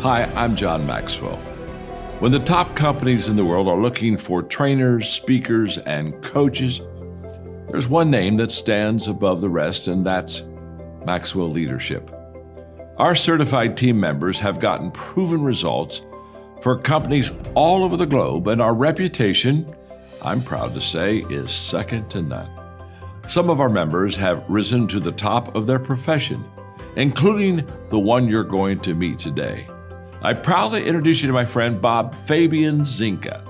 Hi, I'm John Maxwell. When the top companies in the world are looking for trainers, speakers, and coaches, there's one name that stands above the rest, and that's Maxwell Leadership. Our certified team members have gotten proven results for companies all over the globe, and our reputation, I'm proud to say, is second to none. Some of our members have risen to the top of their profession, including the one you're going to meet today. I proudly introduce you to my friend Bob Fabian Zinka.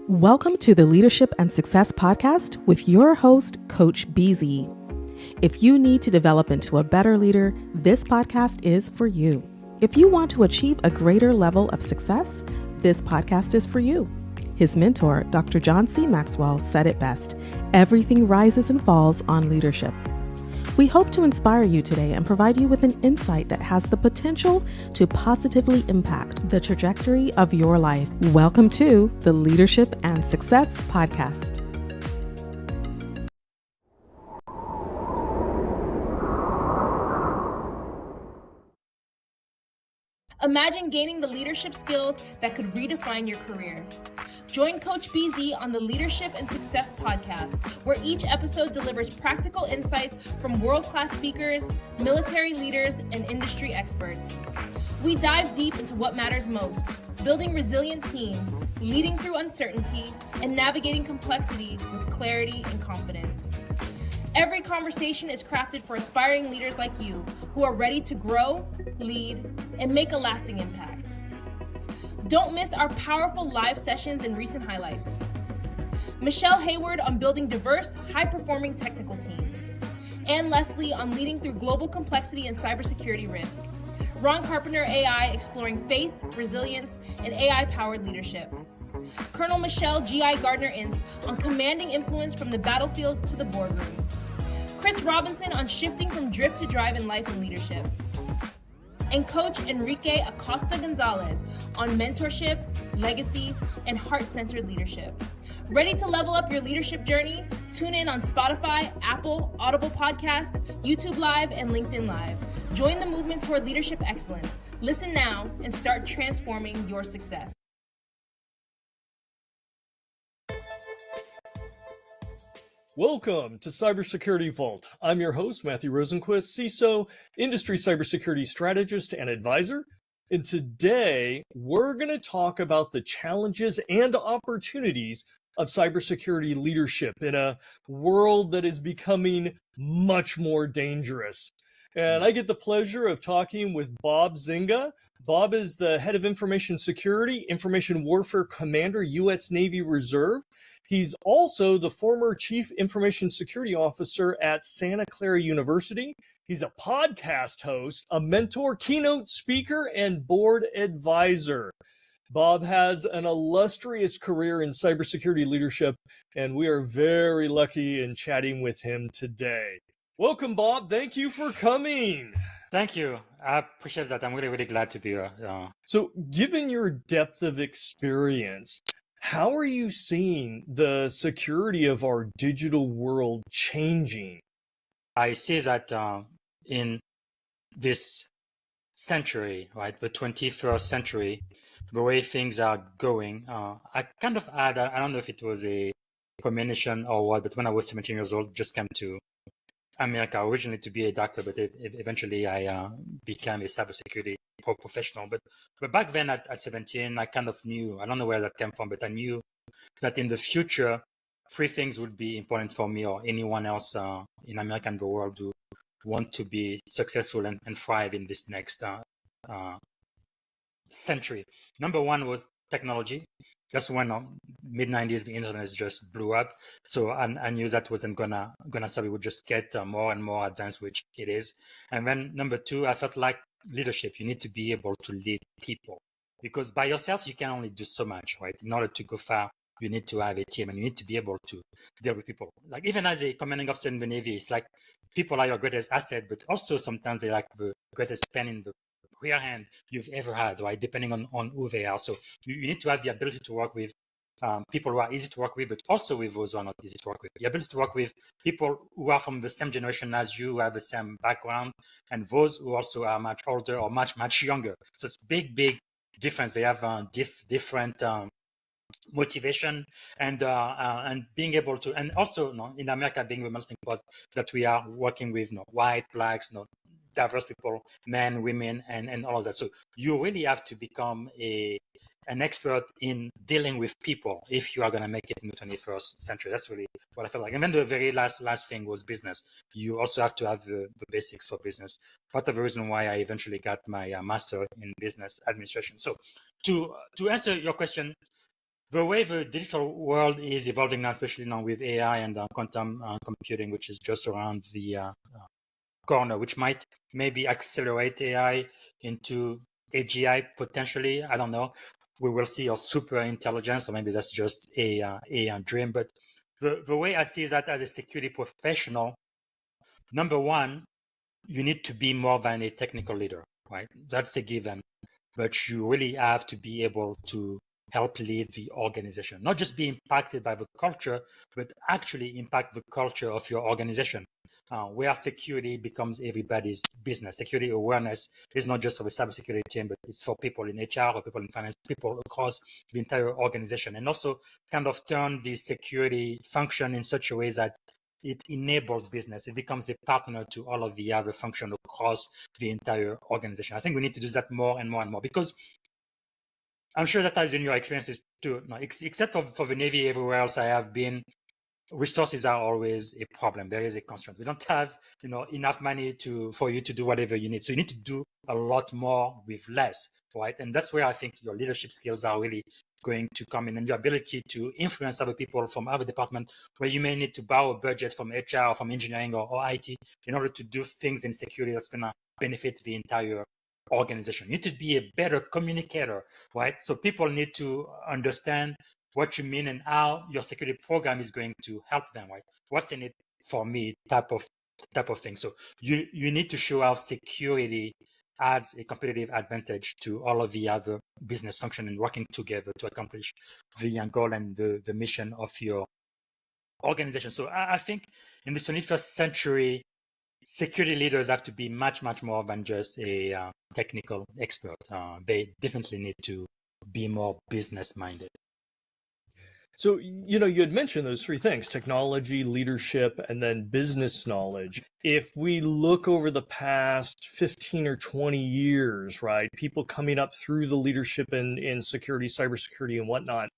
Welcome to the Leadership and Success Podcast with your host, Coach BZ. If you need to develop into a better leader, this podcast is for you. If you want to achieve a greater level of success, this podcast is for you. His mentor, Dr. John C. Maxwell, said it best: everything rises and falls on leadership. We hope to inspire you today and provide you with an insight that has the potential to positively impact the trajectory of your life. Welcome to the Leadership and Success Podcast. Imagine gaining the leadership skills that could redefine your career. Join Coach BZ on the Leadership and Success Podcast, where each episode delivers practical insights from world-class speakers, military leaders, and industry experts. We dive deep into what matters most: building resilient teams, leading through uncertainty, and navigating complexity with clarity and confidence. Every conversation is crafted for aspiring leaders like you who are ready to grow, lead, and make a lasting impact. Don't miss our powerful live sessions and recent highlights. Michelle Hayward on building diverse, high-performing technical teams. Ann Leslie on leading through global complexity and cybersecurity risk. Ron Carpenter AI exploring faith, resilience, and AI-powered leadership. Colonel Michelle G.I. Gardner-Ince on commanding influence from the battlefield to the boardroom. Chris Robinson on shifting from drift to drive in life and leadership. And Coach Enrique Acosta Gonzalez on mentorship, legacy, and heart-centered leadership. Ready to level up your leadership journey? Tune in on Spotify, Apple, Audible Podcasts, YouTube Live, and LinkedIn Live. Join the movement toward leadership excellence. Listen now and start transforming your success. Welcome to Cybersecurity Vault. I'm your host, Matthew Rosenquist, CISO, Industry Cybersecurity Strategist and Advisor. And today, we're going to talk about the challenges and opportunities of cybersecurity leadership in a world that is becoming much more dangerous. And I get the pleasure of talking with Bob Zinga. Bob is the head of Information Security, Information Warfare Commander, U.S. Navy Reserve. He's also the former Chief Information Security Officer at Santa Clara University. He's a podcast host, a mentor, keynote speaker, and board advisor. Bob has an illustrious career in cybersecurity leadership, and we are very lucky in chatting with him today. Welcome, Bob. Thank you for coming. Thank you. I appreciate that. I'm really, really glad to be here. So, given your depth of experience, how are you seeing the security of our digital world changing? I see that in this century, right, the 21st century, the way things are going, I kind of had, I don't know if it was a combination or what, but when I was 17 years old, just came to America originally to be a doctor, but eventually I became a cybersecurity professional. But back then at 17, I kind of knew, I don't know where that came from, but I knew that in the future, three things would be important for me or anyone else in America and the world who want to be successful and thrive in this next century. Number one was technology. Just when mid-90s, the internet just blew up. So I knew that wasn't gonna stop. It would just get more and more advanced, which it is. And then number two, I felt like leadership. You need to be able to lead people, because by yourself, you can only do so much, right? In order to go far, you need to have a team and you need to be able to deal with people. Like even as a commanding officer in the Navy, it's like people are your greatest asset, but also sometimes they're like the greatest pen in the rear hand you've ever had, right? Depending on who they are. So you need to have the ability to work with people who are easy to work with, but also with those who are not easy to work with. The ability to work with people who are from the same generation as you, who have the same background, and those who also are much older or much younger. So it's big difference. They have different motivation and being able to, and also in America being the melting pot that we are working with, white, blacks, diverse people, men, women, and all of that. So you really have to become an expert in dealing with people if you are going to make it in the 21st century. That's really what I felt like. And then the very last thing was business. You also have to have the basics for business. Part of the reason why I eventually got my master in business administration. So to answer your question, the way the digital world is evolving now, especially now with AI and quantum computing, which is just around the corner, which might maybe accelerate AI into AGI potentially. I don't know. We will see, or super intelligence, or maybe that's just a dream. But the way I see that as a security professional, number one, you need to be more than a technical leader, right? That's a given. But you really have to be able to help lead the organization, not just be impacted by the culture, but actually impact the culture of your organization, where security becomes everybody's business. Security awareness is not just for the cybersecurity team, but it's for people in HR or people in finance, people across the entire organization, and also kind of turn the security function in such a way that it enables business. It becomes a partner to all of the other functions across the entire organization. I think we need to do that more and more and more, because I'm sure that has been your experiences too. No, except for the Navy, everywhere else I have been, resources are always a problem. There is a constraint. We don't have enough money for you to do whatever you need. So you need to do a lot more with less, right? And that's where I think your leadership skills are really going to come in, and your ability to influence other people from other departments where you may need to borrow a budget from HR or from engineering or IT in order to do things in security that's going to benefit the entire organization. You need to be a better communicator, right? So people need to understand what you mean and how your security program is going to help them, right? What's in it for me type of thing. So you need to show how security adds a competitive advantage to all of the other business function and working together to accomplish the goal and the mission of your organization. So I think in this 21st century, security leaders have to be much more than just a technical expert. They definitely need to be more business minded. So, you had mentioned those three things: technology, leadership, and then business knowledge. If we look over the past 15 or 20 years, right, people coming up through the leadership in security, cybersecurity, and whatnot,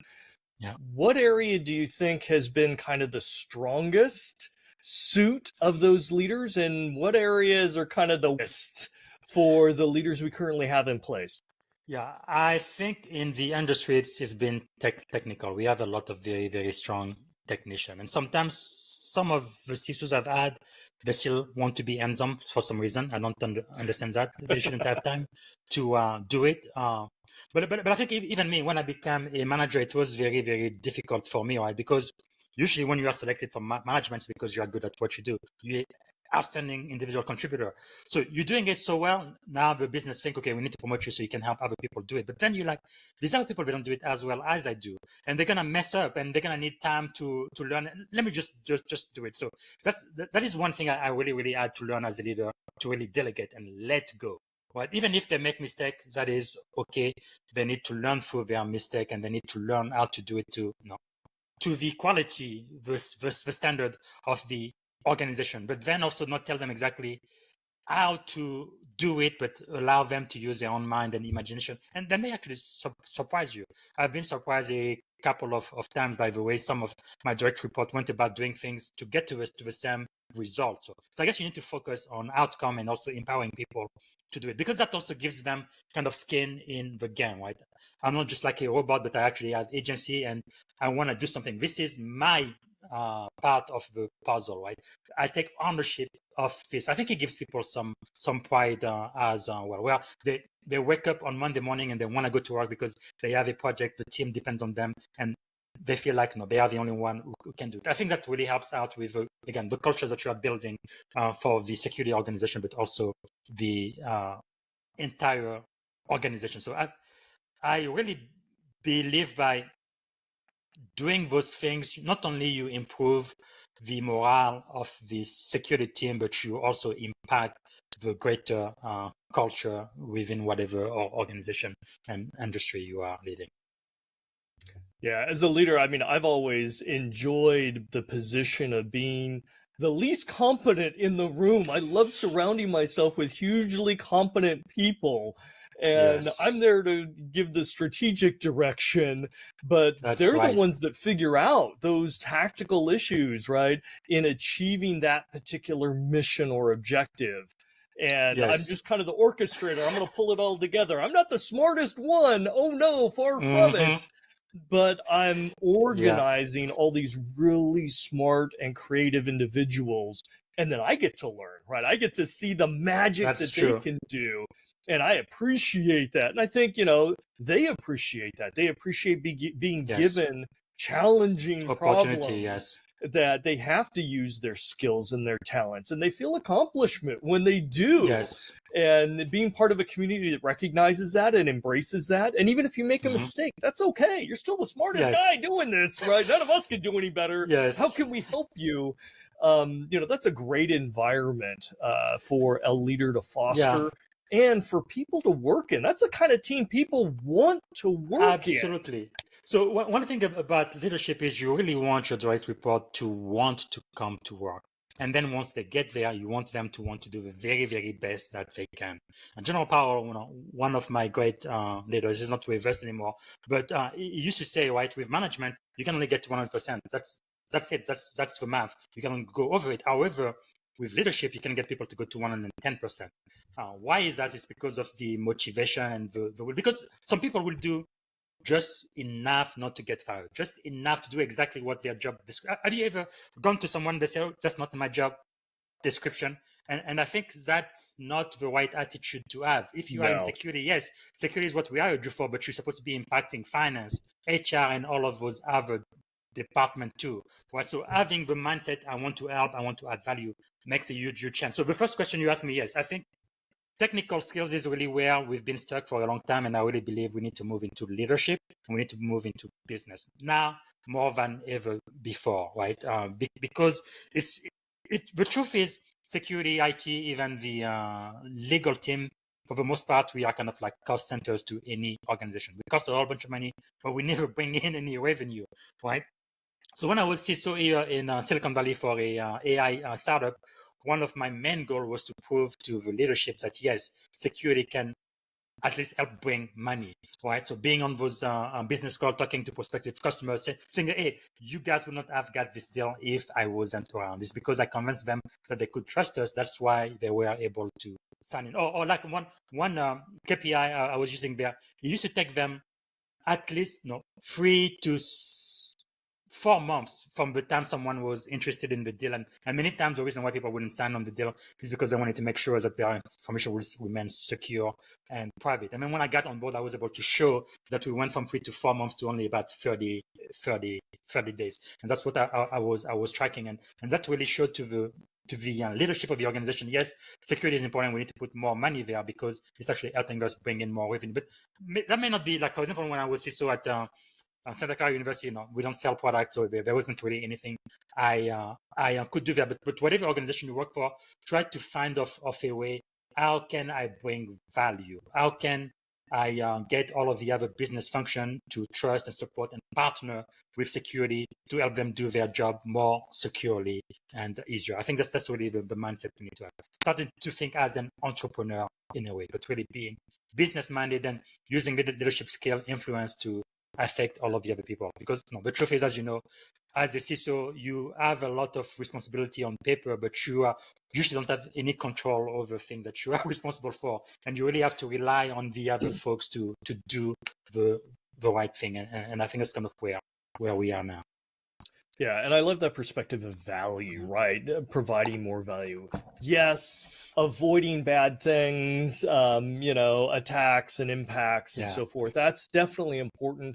what area do you think has been kind of the strongest suit of those leaders, and what areas are kind of the worst for the leaders we currently have in place? Yeah, I think in the industry it's been technical. We have a lot of very, very strong technicians, and sometimes some of the CISOs I've had, they still want to be hands-on for some reason. I don't understand that. They shouldn't have time to do it. But I think even me, when I became a manager, it was very, very difficult for me, right? Because usually when you are selected for management, it's because you are good at what you do. You're outstanding individual contributor. So you're doing it so well. Now the business think, okay, we need to promote you so you can help other people do it. But then you're like, these other people, they don't do it as well as I do. And they're going to mess up and they're going to need time to learn. Let me just do it. So that is one thing I really had to learn as a leader, to really delegate and let go. Right? Even if they make mistake, that is okay. They need to learn through their mistake, and they need to learn how to do it to the quality, the standard of the organization, but then also not tell them exactly how to do it, but allow them to use their own mind and imagination. And that may actually surprise you. I've been surprised a couple of times by the way some of my direct report went about doing things to get to the same result. So I guess you need to focus on outcome and also empowering people to do it, because that also gives them kind of skin in the game, right? I'm not just like a robot, but I actually have agency and I want to do something. This is my part of the puzzle, right? I take ownership of this. I think it gives people some pride as well. Well, they wake up on Monday morning and they want to go to work because they have a project, the team depends on them, and they feel like they are the only one who can do it. I think that really helps out with, again, the culture that you are building for the security organization, but also the entire organization. So I really believe by doing those things, not only you improve the morale of the security team, but you also impact the greater culture within whatever organization and industry you are leading. Yeah, as a leader, I mean, I've always enjoyed the position of being the least competent in the room. I love surrounding myself with hugely competent people. And I'm Yes, there to give the strategic direction, but that's they're the right. ones that figure out those tactical issues, right, in achieving that particular mission or objective. And I'm Yes. just kind of the orchestrator. I'm going to pull it all together. I'm not the smartest one. Oh no, far from Mm-hmm. it, but I'm Yeah. organizing all these really smart and creative individuals. And then I get to learn, right? I get to see the magic That's that they true. can do. And I appreciate that. And I think, you know, they appreciate that. They appreciate being Yes. given challenging Opportunity. problems Yes. that they have to use their skills and their talents. And they feel accomplishment when they do. Yes. And being part of a community that recognizes that and embraces that. And even if you make a Mm-hmm. mistake, that's okay. You're still the smartest Yes. guy doing this, right? None of us can do any better. Yes. How can we help you? You know, that's a great environment for a leader to foster and for people to work in. That's the kind of team people want to work in. Absolutely. So one thing about leadership is you really want your direct report to want to come to work. And then once they get there, you want them to want to do the very, very best that they can. And General Powell, you know, one of my great leaders, is not with us anymore, but he used to say, right, with management, you can only get to 100%. That's it. That's the math. You can go over it. However, with leadership, you can get people to go to 110%. Why is that? It's because of the motivation and because some people will do just enough not to get fired, just enough to do exactly what their job describes. Have you ever gone to someone that say, "Oh, that's not my job description"? And I think that's not the right attitude to have. If you are in No. security, yes, security is what we hired you for, but you're supposed to be impacting finance, HR, and all of those other department too. Right? So having the mindset, I want to help, I want to add value, makes a huge chance. So the first question you asked me, yes, I think technical skills is really where we've been stuck for a long time, and I really believe we need to move into leadership and we need to move into business now more than ever before, right? Because the truth is security, IT, even the legal team, for the most part, we are kind of like cost centers to any organization. We cost a whole bunch of money, but we never bring in any revenue, right? So when I was CISO here in Silicon Valley for a AI startup, one of my main goals was to prove to the leadership that yes, security can at least help bring money, right? So being on those business calls, talking to prospective customers, saying, hey, you guys would not have got this deal if I wasn't around. It's because I convinced them that they could trust us. That's why they were able to sign in. Or like one KPI I was using there, it used to take them at least 3 to 4 months from the time someone was interested in the deal. And many times the reason why people wouldn't sign on the deal is because they wanted to make sure that their information will remain secure and private. And then when I got on board, I was able to show that we went from 3 to 4 months to only about 30 days. And that's what I was tracking. And that really showed to the leadership of the organization, yes, security is important. We need to put more money there because it's actually helping us bring in more revenue. But that may not be, like, for example, when I was CISO at Santa Clara University, we don't sell products, so there wasn't really anything I could do there. But whatever organization you work for, try to find of a way, how can I bring value? How can I get all of the other business function to trust and support and partner with security to help them do their job more securely and easier? I think that's really the mindset we need to have. Starting to think as an entrepreneur in a way, but really being business-minded and using leadership skill, influence to affect all of the other people. Because the truth is, as you know, as a CISO, you have a lot of responsibility on paper, but you usually don't have any control over things that you are responsible for. And you really have to rely on the other folks to do the right thing. And I think that's kind of where we are now. Yeah, and I love that perspective of value, right? Providing more value. Yes, avoiding bad things, attacks and impacts and so forth. That's definitely important.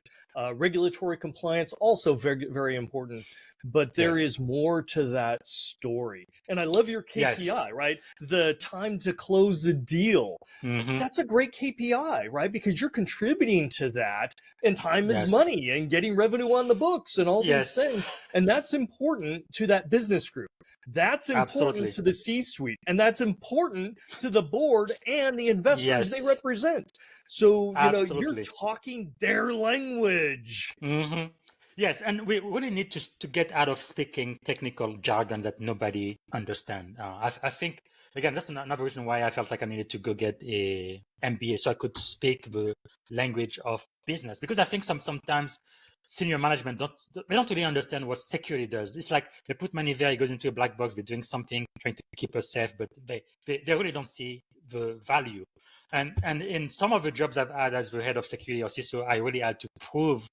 Regulatory compliance, also very, very important. but there Yes. is more to that story. And I love your KPI, Yes. right? The time to close a deal. Mm-hmm. That's a great KPI, right? Because you're contributing to that, and time is Yes. money, and getting revenue on the books and all these Yes. things. And that's important to that business group. That's important Absolutely. to the C-suite, and that's important to the board and the investors they Yes. represent. So, you're Absolutely. talking their language. Mm-hmm. Yes, and we really need to get out of speaking technical jargon that nobody understands. I think, again, that's another reason why I felt like I needed to go get a MBA so I could speak the language of business. Because I think sometimes senior management they don't really understand what security does. It's like they put money there, it goes into a black box, they're doing something, trying to keep us safe, but they really don't see the value. And in some of the jobs I've had as the head of security or CISO, I really had to prove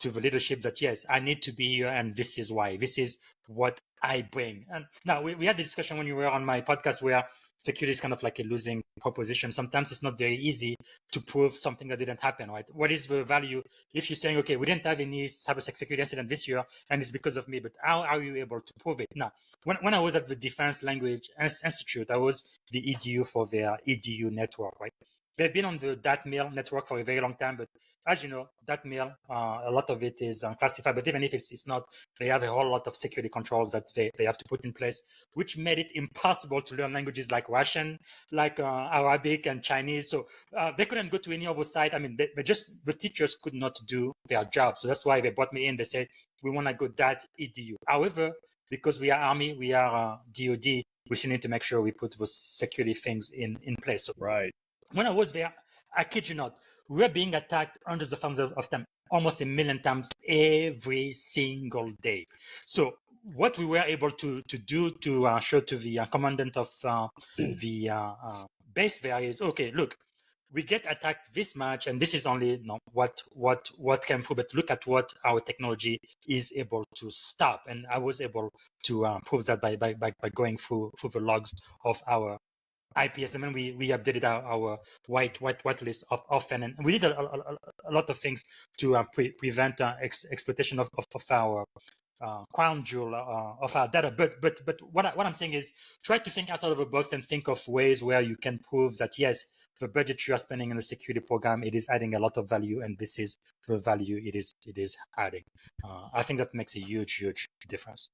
to the leadership that, yes, I need to be here and this is why. This is what I bring. And now we had the discussion when you were on my podcast where security is kind of like a losing proposition. Sometimes it's not very easy to prove something that didn't happen, right? What is the value if you're saying, okay, we didn't have any cybersecurity incident this year and it's because of me, but how are you able to prove it? Now, when I was at the Defense Language Institute, I was the EDU for their EDU network, right? They've been on the DATMail network for a very long time, but as you know, DATMail, a lot of it is classified, but even if it's not, they have a whole lot of security controls that they have to put in place, which made it impossible to learn languages like Russian, like Arabic and Chinese. So they couldn't go to any other site. I mean, the teachers could not do their job. So that's why they brought me in. They said, we want to go that EDU. However, because we are Army, we are DOD, we still need to make sure we put those security things in place. So right. When I was there, I kid you not, we were being attacked hundreds of thousands of times, almost 1 million times every single day. So what we were able to do to show to the commandant of the base there is, okay, look, we get attacked this much, and this is only what came through, but look at what our technology is able to stop. And I was able to prove that by going through the logs of our IPS, and then we updated our white list often, and we did a lot of things to prevent exploitation of our crown jewel of our data. But what I'm saying is, try to think outside of the box and think of ways where you can prove that, yes, the budget you are spending in the security program, it is adding a lot of value, and this is the value it is adding. I think that makes a huge difference.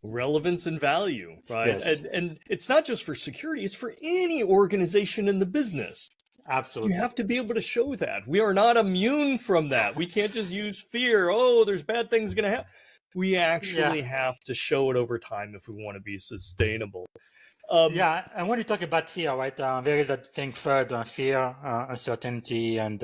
Relevance and value, right? Yes. And it's not just for security, it's for any organization in the business. Absolutely. You have to be able to show that. We are not immune from that. We can't just use fear. Oh, there's bad things going to happen. We actually have to show it over time if we want to be sustainable. And when you talk about fear, right, there is a thing third, fear, uncertainty, and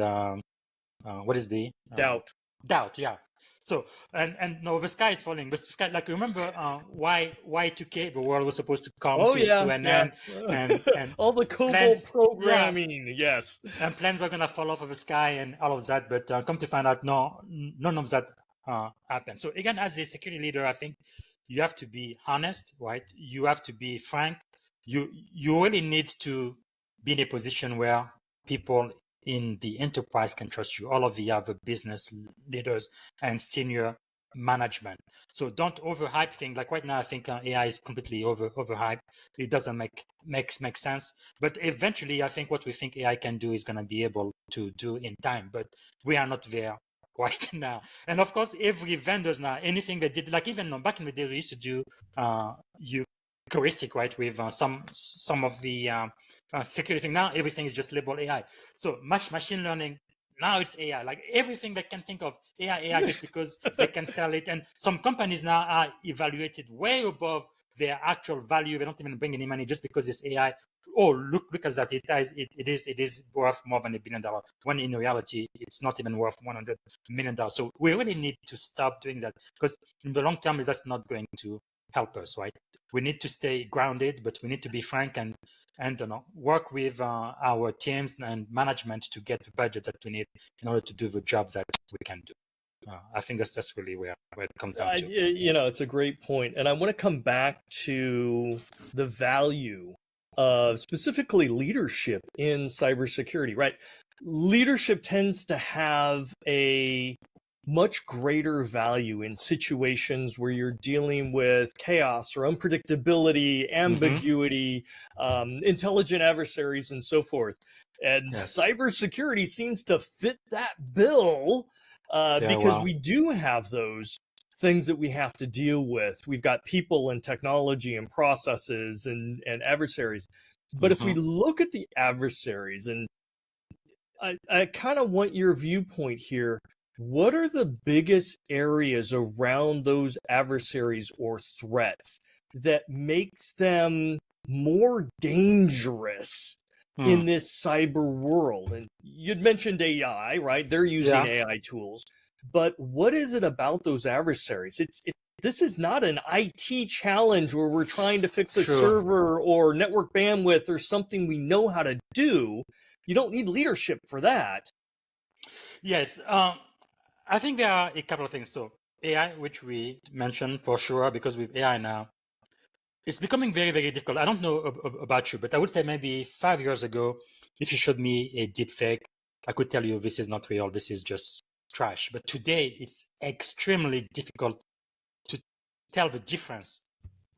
what is the? Doubt. Doubt, yeah. So, and no, the sky is falling. The sky, like, remember why Y2K, the world was supposed to come to an end, and all the COBOL programming, yes. And planes were going to fall off of the sky and all of that, but come to find out, no, none of that happened. So again, as a security leader, I think you have to be honest, right? You have to be frank. You really need to be in a position where people in the enterprise can trust you, all of the other business leaders and senior management. So don't overhype things. Like right now, I think AI is completely overhyped. It doesn't make sense. But eventually, I think what we think AI can do is going to be able to do in time. But we are not there right now. And of course, every vendors now, anything they did, like even back in the day, we used to do heuristic, right, with some of the security thing. Now everything is just labeled AI. So machine learning, now it's AI. Like everything they can think of, AI just because they can sell it. And some companies now are evaluated way above their actual value. They don't even bring any money just because it's AI. Oh, look at that! It is worth more than $1 billion. When in reality, it's not even worth $100 million. So we really need to stop doing that, because in the long term, that's not going to help us, right? We need to stay grounded, but we need to be frank and work with our teams and management to get the budget that we need in order to do the jobs that we can do. I think that's really where it comes down to. It's a great point. And I want to come back to the value of specifically leadership in cybersecurity, right? Leadership tends to have a much greater value in situations where you're dealing with chaos or unpredictability, ambiguity, intelligent adversaries, and so forth. And Yes. cybersecurity seems to fit that bill because we do have those things that we have to deal with. We've got people and technology and processes and adversaries. But if we look at the adversaries, and I kind of want your viewpoint here, what are the biggest areas around those adversaries or threats that makes them more dangerous in this cyber world? And you'd mentioned AI, right? They're using AI tools. But what is it about those adversaries? This is not an IT challenge where we're trying to fix a server or network bandwidth or something we know how to do. You don't need leadership for that. Yes. I think there are a couple of things. So AI, which we mentioned for sure, because with AI now, it's becoming very, very difficult. I don't know about you, but I would say maybe 5 years ago, if you showed me a deep fake, I could tell you this is not real. This is just trash. But today, it's extremely difficult to tell the difference.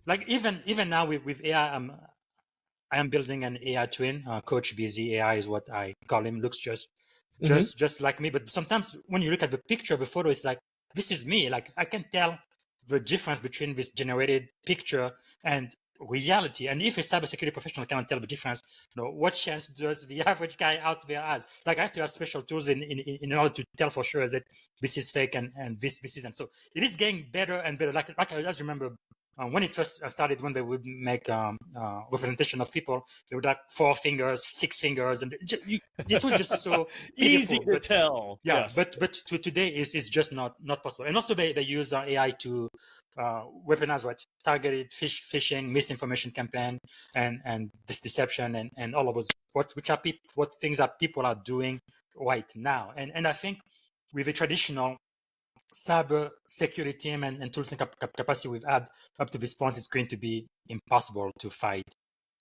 Like even now with AI, I am building an AI twin. Coach Busy AI is what I call him. Looks just like me. But sometimes when you look at the picture, the photo, it's like, this is me. Like I can tell the difference between this generated picture and reality. And if a cybersecurity professional cannot tell the difference, what chance does the average guy out there has? Like I have to have special tools in order to tell for sure that this is fake and this isn't. So it is getting better and better. Like I just remember when it first started, when they would make representation of people, they would have 4 fingers, 6 fingers, and it was just so easy to tell. Yeah, yes. but today is just not possible. And also they use AI to weaponize targeted phishing, misinformation campaign, and this deception and all of those what things that people are doing right now. And I think with the traditional cyber security team and tools and capacity we've had up to this point, it's going to be impossible to fight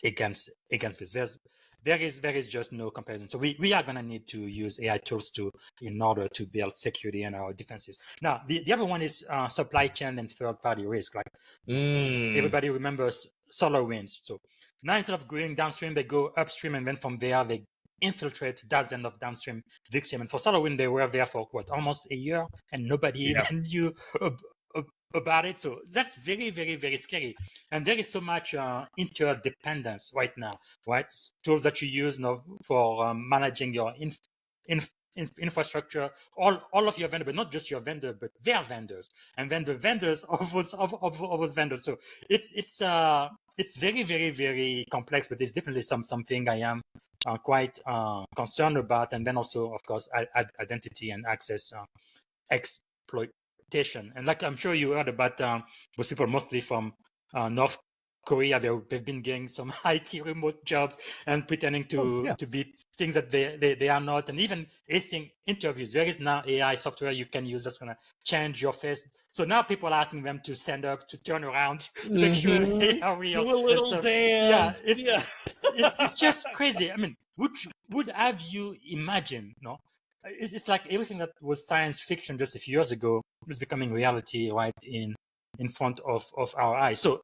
against this. There is just no comparison. So we are going to need to use AI tools in order to build security in our defenses. Now, the other one is supply chain and third-party risk. Like everybody remembers SolarWinds. So now instead of going downstream, they go upstream, and then from there they infiltrate dozens of downstream victims. And for SolarWinds, they were there for almost a year, and nobody even knew about it. So that's very, very, very scary. And there is so much interdependence right now, right? Tools that you use for managing your infrastructure, all of your vendors, but not just your vendor, but their vendors, and then the vendors of those vendors. So it's very, very, very complex, but it's definitely something I am quite concerned about. And then also, of course, identity and access exploitation. And like I'm sure you heard about those people mostly from North Korea. They've been getting some IT remote jobs and pretending to be things that they are not, and even acing interviews. There is now AI software you can use that's going to change your face. So now people are asking them to stand up, to turn around, to make sure they are real. Do a little dance. It's just crazy. I mean, would have you imagined? No, it's like everything that was science fiction just a few years ago is becoming reality right in front of our eyes. So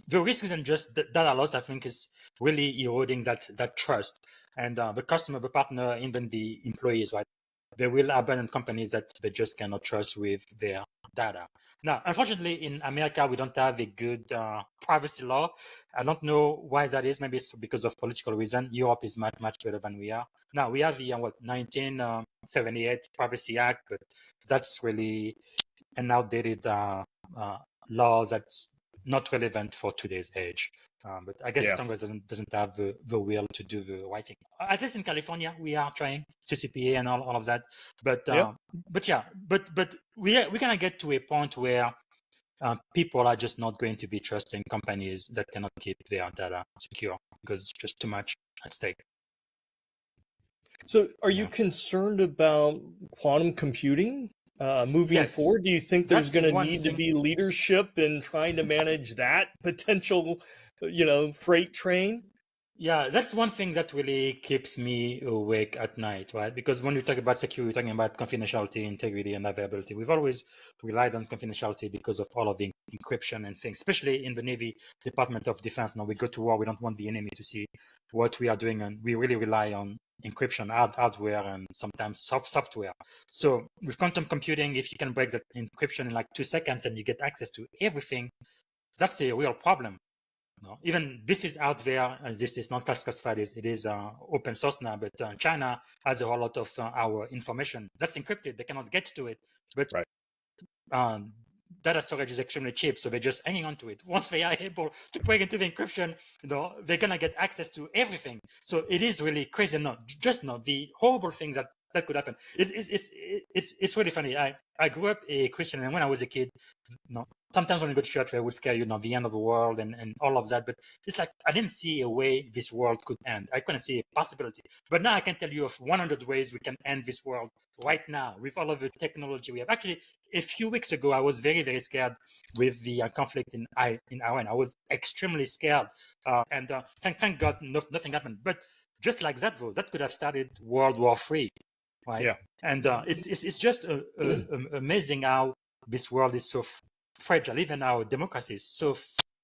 the risk isn't just data loss. I think is really eroding that trust, and the customer, the partner, even the employees, right? They will abandon companies that they just cannot trust with their data. Now, unfortunately, in America, we don't have a good privacy law. I don't know why that is. Maybe it's because of political reason. Europe is much better than we are. Now, we have the 1978 Privacy Act, but that's really an outdated law that's not relevant for today's age. But I guess Congress doesn't have the will to do the right thing. At least in California, we are trying CCPA and all of that. But we're gonna get to a point where people are just not going to be trusting companies that cannot keep their data secure because it's just too much at stake. So, are you concerned about quantum computing? Moving forward, do you think there's going to need to be leadership in trying to manage that potential, freight train? Yeah, that's one thing that really keeps me awake at night, right? Because when we talk about security, we're talking about confidentiality, integrity, and availability. We've always relied on confidentiality because of all of the encryption and things, especially in the Navy Department of Defense. Now we go to war, we don't want the enemy to see what we are doing, and we really rely on encryption, hardware, and sometimes software. So with quantum computing, if you can break that encryption in like 2 seconds and you get access to everything, that's a real problem. No, even this is out there, and this is not classified. It is open source now, but China has a whole lot of our information that's encrypted. They cannot get to it, but Right. data storage is extremely cheap, so they're just hanging on to it. Once they are able to break into the encryption, they're gonna get access to everything. So it is really crazy. No, just know the horrible things that could happen. It's really funny. I grew up a Christian, and when I was a kid, sometimes when you go to church, they would scare you, the end of the world and all of that. But it's like I didn't see a way this world could end. I couldn't see a possibility. But now I can tell you of 100 ways we can end this world right now with all of the technology we have. Actually, a few weeks ago, I was very, very scared with the conflict in Iran. I was extremely scared, and thank God nothing happened. But just like that, though, that could have started World War III, right? Yeah. And it's just amazing how this world is so fragile. Even our democracy is so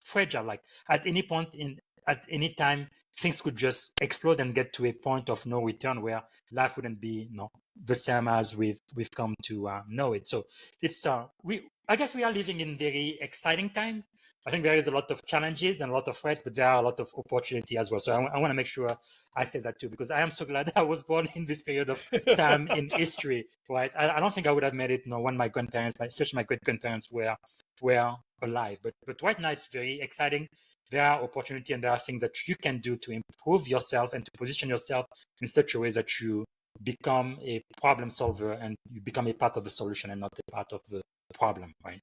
fragile. Like at any point at any time, things could just explode and get to a point of no return where life wouldn't be the same as we've come to know it. So it's I guess we are living in very exciting time. I think there is a lot of challenges and a lot of threats, but there are a lot of opportunity as well. So I want to make sure I say that too, because I am so glad I was born in this period of time in history, right? I don't think I would have made it, when my grandparents, especially my great-grandparents, were alive. But right now it's very exciting. There are opportunity and there are things that you can do to improve yourself and to position yourself in such a way that you become a problem solver and you become a part of the solution and not a part of the problem, right?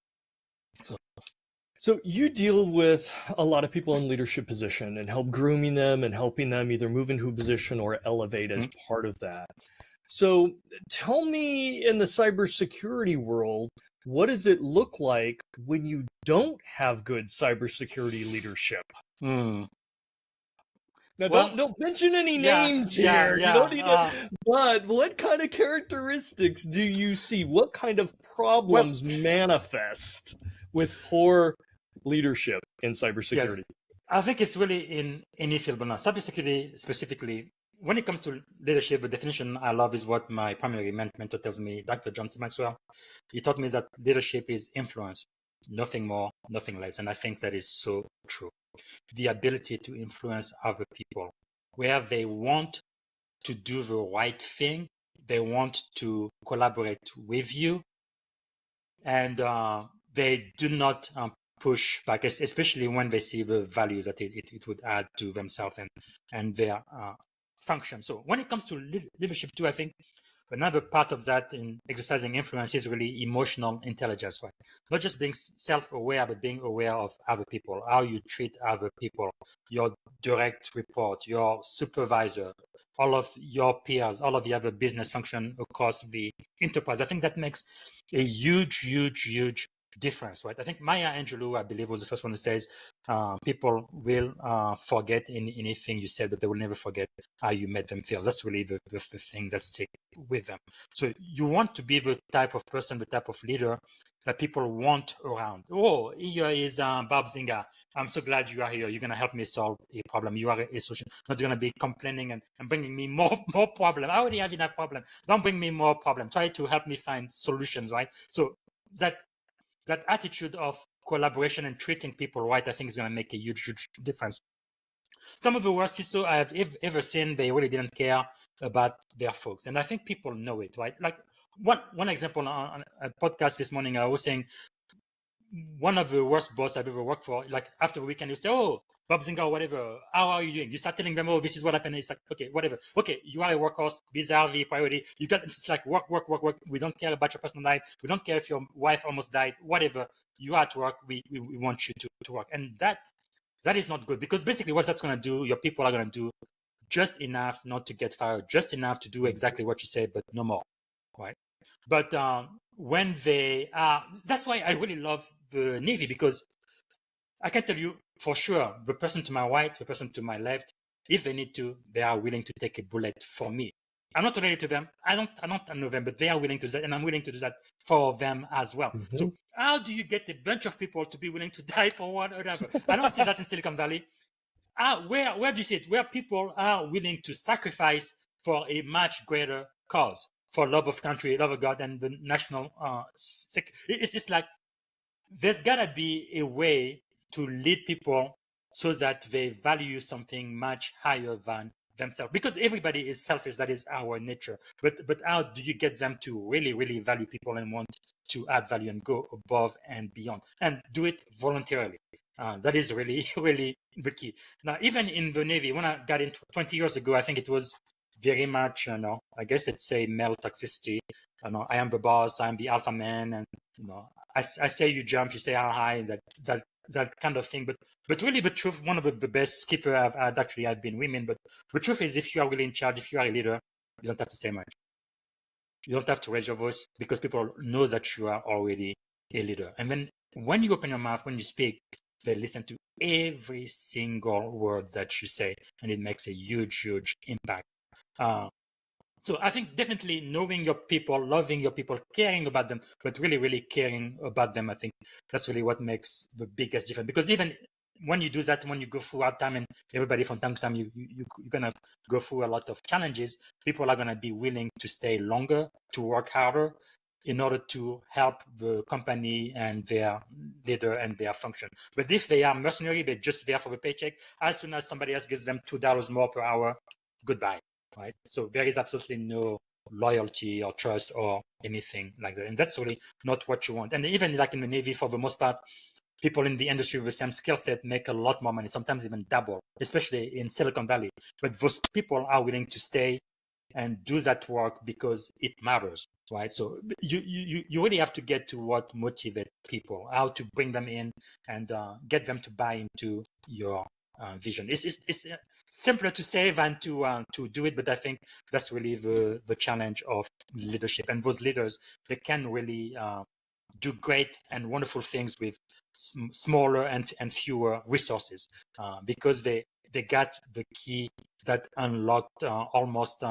So you deal with a lot of people in leadership position and help grooming them and helping them either move into a position or elevate as part of that. So tell me, in the cybersecurity world, what does it look like when you don't have good cybersecurity leadership? Now, don't mention any names here. Yeah, you don't need to. But what kind of characteristics do you see? What kind of problems manifest with poor leadership in cybersecurity? Yes. I think it's really in any field, but now cybersecurity specifically. When it comes to leadership, the definition I love is what my primary mentor tells me, Dr. John C. Maxwell. He taught me that leadership is influence, nothing more, nothing less. And I think that is so true. The ability to influence other people where they want to do the right thing, they want to collaborate with you, and they do not push back, especially when they see the value that it would add to themselves and their function. So when it comes to leadership too, I think another part of that in exercising influence is really emotional intelligence, right? Not just being self-aware, but being aware of other people, how you treat other people, your direct report, your supervisor, all of your peers, all of the other business function across the enterprise. I think that makes a huge, huge, huge difference, right? I think Maya Angelou, I believe, was the first one who says people will forget anything you said, but they will never forget how you made them feel. That's really the thing that sticks with them. So you want to be the type of person, the type of leader that people want around. Oh, here is Bob Zinga. I'm so glad you are here. You're going to help me solve a problem. You are a solution. Not going to be complaining and bringing me more problem. I already have enough problem. Don't bring me more problem. Try to help me find solutions, right? So that attitude of collaboration and treating people right, I think is going to make a huge, huge difference. Some of the worst CISO I have ever seen, they really didn't care about their folks. And I think people know it, right? Like one example on a podcast this morning, I was saying one of the worst boss I've ever worked for, like after the weekend, you say, oh, Bob Zinga, whatever, how are you doing? You start telling them, oh, this is what happened. It's like, okay, whatever. Okay, you are a workhorse. These are the priority. It's like work. We don't care about your personal life. We don't care if your wife almost died, whatever. You are at work. We want you to work. And that is not good, because basically what that's going to do, your people are going to do just enough not to get fired, just enough to do exactly what you say, but no more, right? But when they are, that's why I really love the Navy, because I can tell you for sure, the person to my right, the person to my left, if they need to, they are willing to take a bullet for me. I'm not related to them. I don't know them, but they are willing to do that, and I'm willing to do that for them as well. Mm-hmm. So how do you get a bunch of people to be willing to die for one or another? I don't see that in Silicon Valley. Where do you see it? Where people are willing to sacrifice for a much greater cause, for love of country, love of God, and the national it's like there's gotta be a way to lead people so that they value something much higher than themselves, because everybody is selfish. That is our nature. But how do you get them to really, really value people and want to add value and go above and beyond, and do it voluntarily? That is really, really the key. Now, even in the Navy, when I got in 20 years ago, I think it was very much, I guess let's say male toxicity. I am the boss, I'm the alpha man, and I say you jump, you say how high, that kind of thing. But really, the truth, one of the best skipper I've had actually have been women. But the truth is, if you are really in charge, if you are a leader, you don't have to say much. You don't have to raise your voice, because people know that you are already a leader. And then when you open your mouth, when you speak, they listen to every single word that you say, and it makes a huge, huge impact. So I think definitely knowing your people, loving your people, caring about them, but really, really caring about them, I think that's really what makes the biggest difference. Because even when you do that, when you go through hard time, and everybody from time to time, you're going to go through a lot of challenges, people are going to be willing to stay longer, to work harder, in order to help the company and their leader and their function. But if they are mercenary, they're just there for the paycheck, as soon as somebody else gives them $2 more per hour, goodbye. Right? So there is absolutely no loyalty or trust or anything like that. And that's really not what you want. And even like in the Navy, for the most part, people in the industry with the same skill set make a lot more money, sometimes even double, especially in Silicon Valley. But those people are willing to stay and do that work because it matters, right? So you really have to get to what motivates people, how to bring them in and get them to buy into your vision. It's simpler to say than to do it, but I think that's really the challenge of leadership. And those leaders, they can really do great and wonderful things with smaller and fewer resources, because they got the key that unlocked almost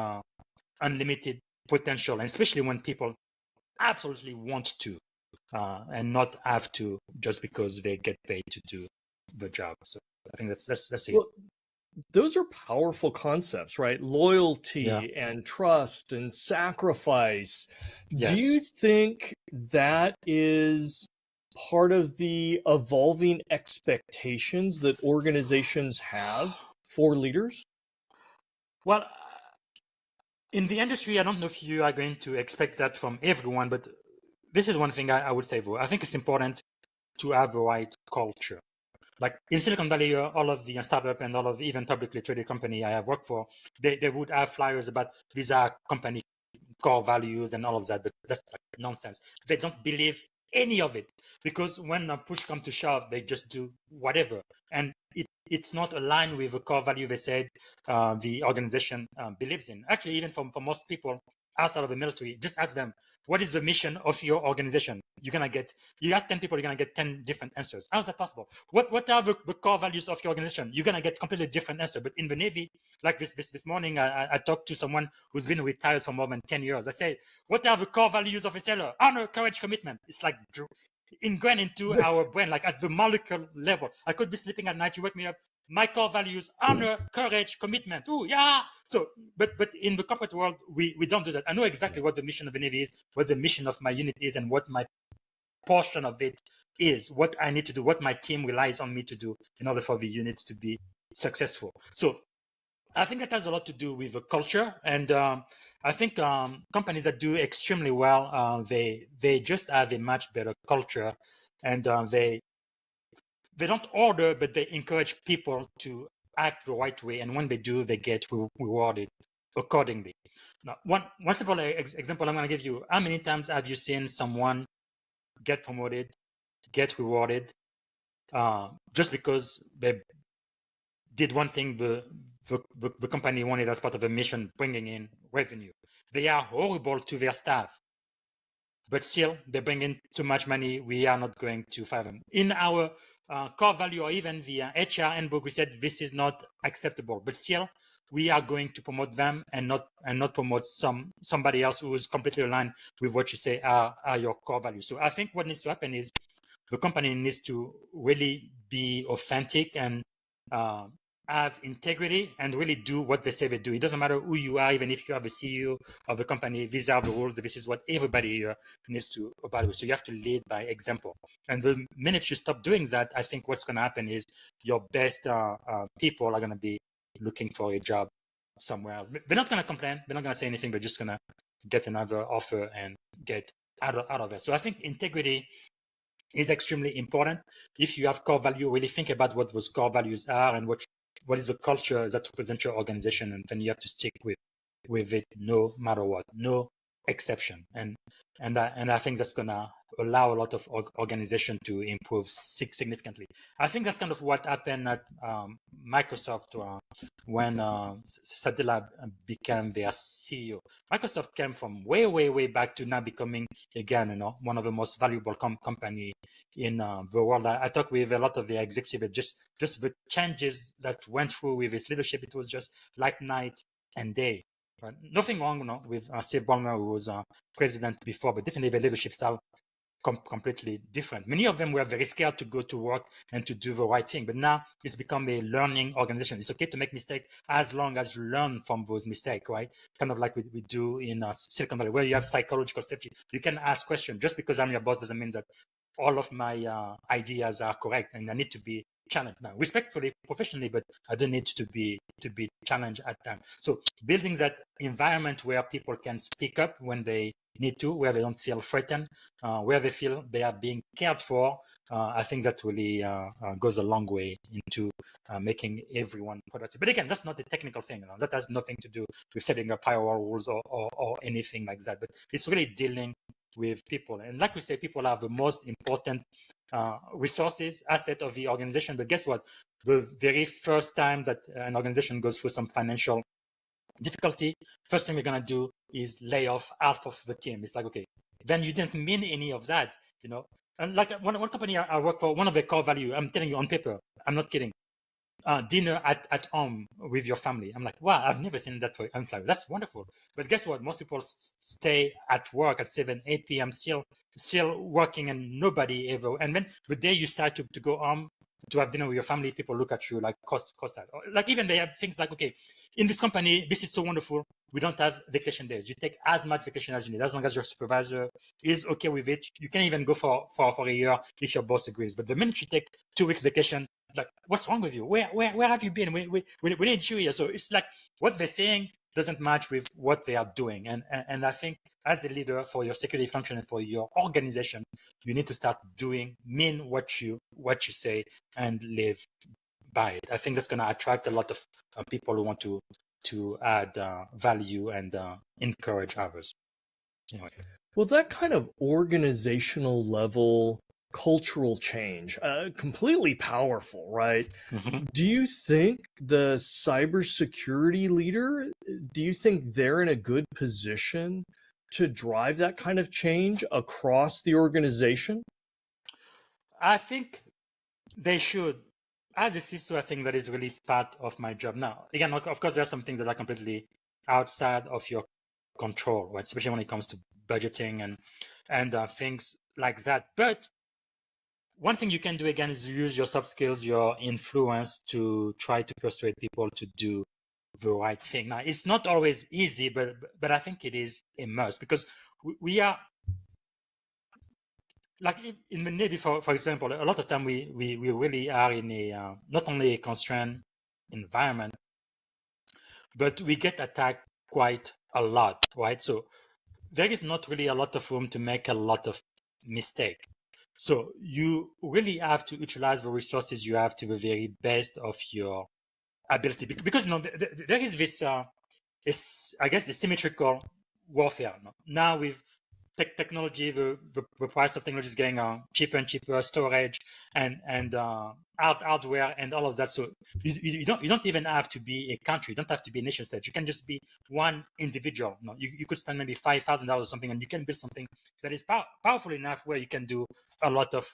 unlimited potential, and especially when people absolutely want to and not have to just because they get paid to do the job. So I think that's it. Well, those are powerful concepts, right? Loyalty and trust and sacrifice. Yes. Do you think that is part of the evolving expectations that organizations have for leaders? Well, in the industry, I don't know if you are going to expect that from everyone, but this is one thing I would say, though. I think it's important to have the right culture. Like in Silicon Valley, all of the startup and all of even publicly traded company I have worked for, they would have flyers about these are company core values and all of that, but that's like nonsense. They don't believe any of it, because when a push comes to shove, they just do whatever, and it's not aligned with the core value they said the organization believes in. Actually, even for most people outside of the military, just ask them, what is the mission of your organization? You ask 10 people, you're gonna get 10 different answers. How is that possible? What are the core values of your organization? You're gonna get completely different answer. But in the Navy, like this morning, I talked to someone who's been retired for more than 10 years. I said, what are the core values of a sailor? Honor, courage, commitment. It's like ingrained into our brain, like at the molecular level. I could be sleeping at night, you wake me up, my core values, honor, courage, commitment. Oh, yeah. So, but in the corporate world, we don't do that. I know exactly what the mission of the Navy is, what the mission of my unit is, and what my portion of it is, what I need to do, what my team relies on me to do in order for the unit to be successful. So I think that has a lot to do with the culture. And I think companies that do extremely well, they just have a much better culture, and they don't order, but they encourage people to act the right way. And when they do, they get rewarded accordingly. Now, one simple example I'm going to give you. How many times have you seen someone get promoted, get rewarded, just because they did one thing the company wanted as part of the mission, bringing in revenue? They are horrible to their staff, but still they bring in too much money. We are not going to fire them. In our core value or even the HR handbook, we said this is not acceptable, but still we are going to promote them and not promote somebody else who is completely aligned with what you say are your core values. So I think what needs to happen is the company needs to really be authentic and have integrity and really do what they say they do. It doesn't matter who you are, even if you are the CEO of the company, these are the rules. This is what everybody here needs to abide with. So you have to lead by example. And the minute you stop doing that, I think what's going to happen is your best people are going to be looking for a job somewhere else. They're not going to complain. They're not going to say anything. They're just going to get another offer and get out of it. So I think integrity is extremely important. If you have core value, really think about what those core values are and what is the culture that represents your organization, and then you have to stick with it no matter what, no exception. And I think that's gonna allow a lot of organization to improve significantly. I think that's kind of what happened at Microsoft when Satya became their CEO. Microsoft came from way back to now becoming again, one of the most valuable company in the world. I talked with a lot of the executives. Just the changes that went through with his leadership, it was just like night and day. Right? Nothing wrong with Steve Ballmer, who was president before, but definitely the leadership style completely different. Many of them were very scared to go to work and to do the right thing, but now it's become a learning organization. It's okay to make mistakes as long as you learn from those mistakes, right? Kind of like we do in Silicon Valley, where you have psychological safety. You can ask questions. Just because I'm your boss doesn't mean that all of my ideas are correct, and I need to be challenged now, respectfully, professionally, but I don't need to be challenged at times. So building that environment where people can speak up when they need to, where they don't feel threatened, where they feel they are being cared for, I think that really goes a long way into making everyone productive. But again, that's not a technical thing. That has nothing to do with setting up firewall rules or anything like that. But it's really dealing with people. And like we say, people are the most important resources, asset of the organization. But guess what? The very first time that an organization goes through some financial difficulty, first thing we're going to do is lay off half of the team. It's like, okay, then you didn't mean any of that, And like one company I work for, one of their core value, I'm telling you on paper, I'm not kidding. Dinner at home with your family. I'm like, wow, I've never seen that for. I'm sorry, that's wonderful. But guess what? Most people stay at work at 7, 8 p.m. still working, and nobody ever. And then the day you start to go home to have dinner with your family, people look at you like cross-eyed. Like even they have things like, okay, in this company, this is so wonderful. We don't have vacation days. You take as much vacation as you need, as long as your supervisor is okay with it. You can even go for a year if your boss agrees. But the minute you take 2 weeks vacation, like, what's wrong with you? Where have you been? We need you here. So it's like what they're saying doesn't match with what they are doing. And I think as a leader for your security function and for your organization, you need to start mean what you say and live by it. I think that's going to attract a lot of people who want to add value and encourage others. Anyway. Well, that kind of organizational level cultural change, completely powerful, right? Mm-hmm. Do you think the cybersecurity leader, do you think they're in a good position to drive that kind of change across the organization? I think they should. As a CISO, I think that is really part of my job. Now, again, of course, there are some things that are completely outside of your control, right? Especially when it comes to budgeting and things like that. But one thing you can do, again, is use your soft skills, your influence to try to persuade people to do the right thing. Now, it's not always easy, but I think it is a must, because we are, like in the Navy, for example, a lot of time we really are in a not only a constrained environment, but we get attacked quite a lot, right? So there is not really a lot of room to make a lot of mistake. So you really have to utilize the resources you have to the very best of your ability, because there is this, I guess, asymmetrical warfare. Now with technology, the price of technology is getting cheaper and cheaper, storage and hardware and all of that. So you don't even have to be a country. You don't have to be a nation state. You can just be one individual. You could spend maybe $5,000 or something, and you can build something that is powerful enough where you can do a lot of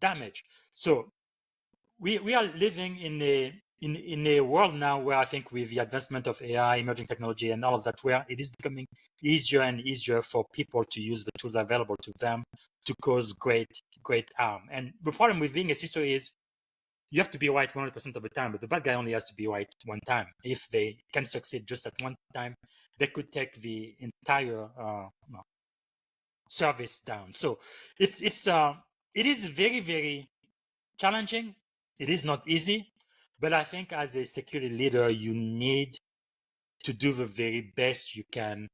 damage. So we are living in a world now where I think with the advancement of AI, emerging technology, and all of that, where it is becoming easier and easier for people to use the tools available to them to cause great harm. And the problem with being a CISO is you have to be right 100% of the time, but the bad guy only has to be right one time. If they can succeed just at one time, they could take the entire service down. So it is very, very challenging. It is not easy, but I think as a security leader, you need to do the very best you can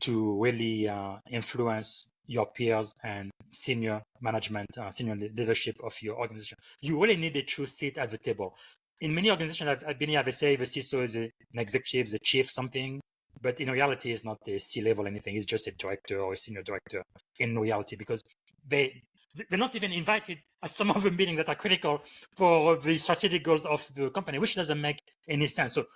to really influence your peers and senior management, senior leadership of your organization. You really need a true seat at the table. In many organizations I've been here, they say the CISO is an executive, the chief something, but in reality, it's not a C-level anything. It's just a director or a senior director in reality, because they're not even invited at some of the meetings that are critical for the strategic goals of the company, which doesn't make any sense. So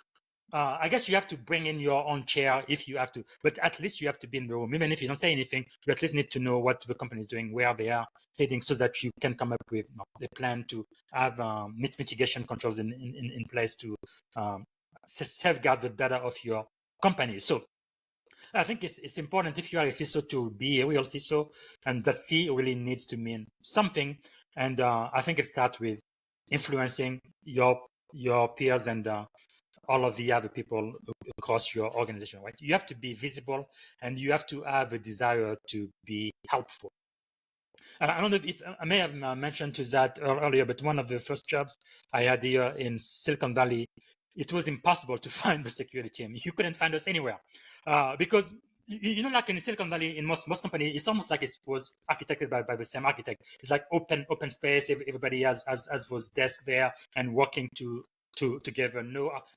I guess you have to bring in your own chair if you have to, but at least you have to be in the room. Even if you don't say anything, you at least need to know what the company is doing, where they are heading, so that you can come up with a plan to have mitigation controls in place to safeguard the data of your company. So I think it's important, if you are a CISO, to be a real CISO, and that C really needs to mean something. And I think it starts with influencing your peers and all of the other people across your organization, right? You have to be visible, and you have to have a desire to be helpful. I don't know if I may have mentioned to that earlier, but one of the first jobs I had here in Silicon Valley, it was impossible to find the security team. You couldn't find us anywhere because like in Silicon Valley, in most companies, it's almost like it was architected by the same architect. It's like open space. Everybody has those desks there and working together.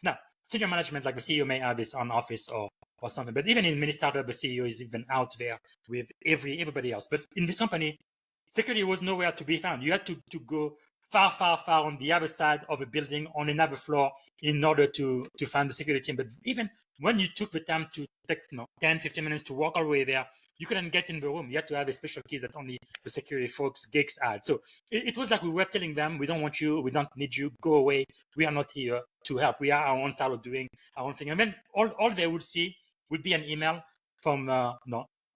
Now, senior management, like the CEO, may have his own office or something. But even in many startups, the CEO is even out there with everybody else. But in this company, security was nowhere to be found. You had to go far on the other side of a building on another floor in order to find the security team. But even when you took the time to take 10, 15 minutes to walk all the way there, you couldn't get in the room. You had to have a special key that only the security folks, gigs had. So it was like we were telling them, we don't want you, we don't need you, go away. We are not here to help. We are our own side of doing our own thing. And then all they would see would be an email from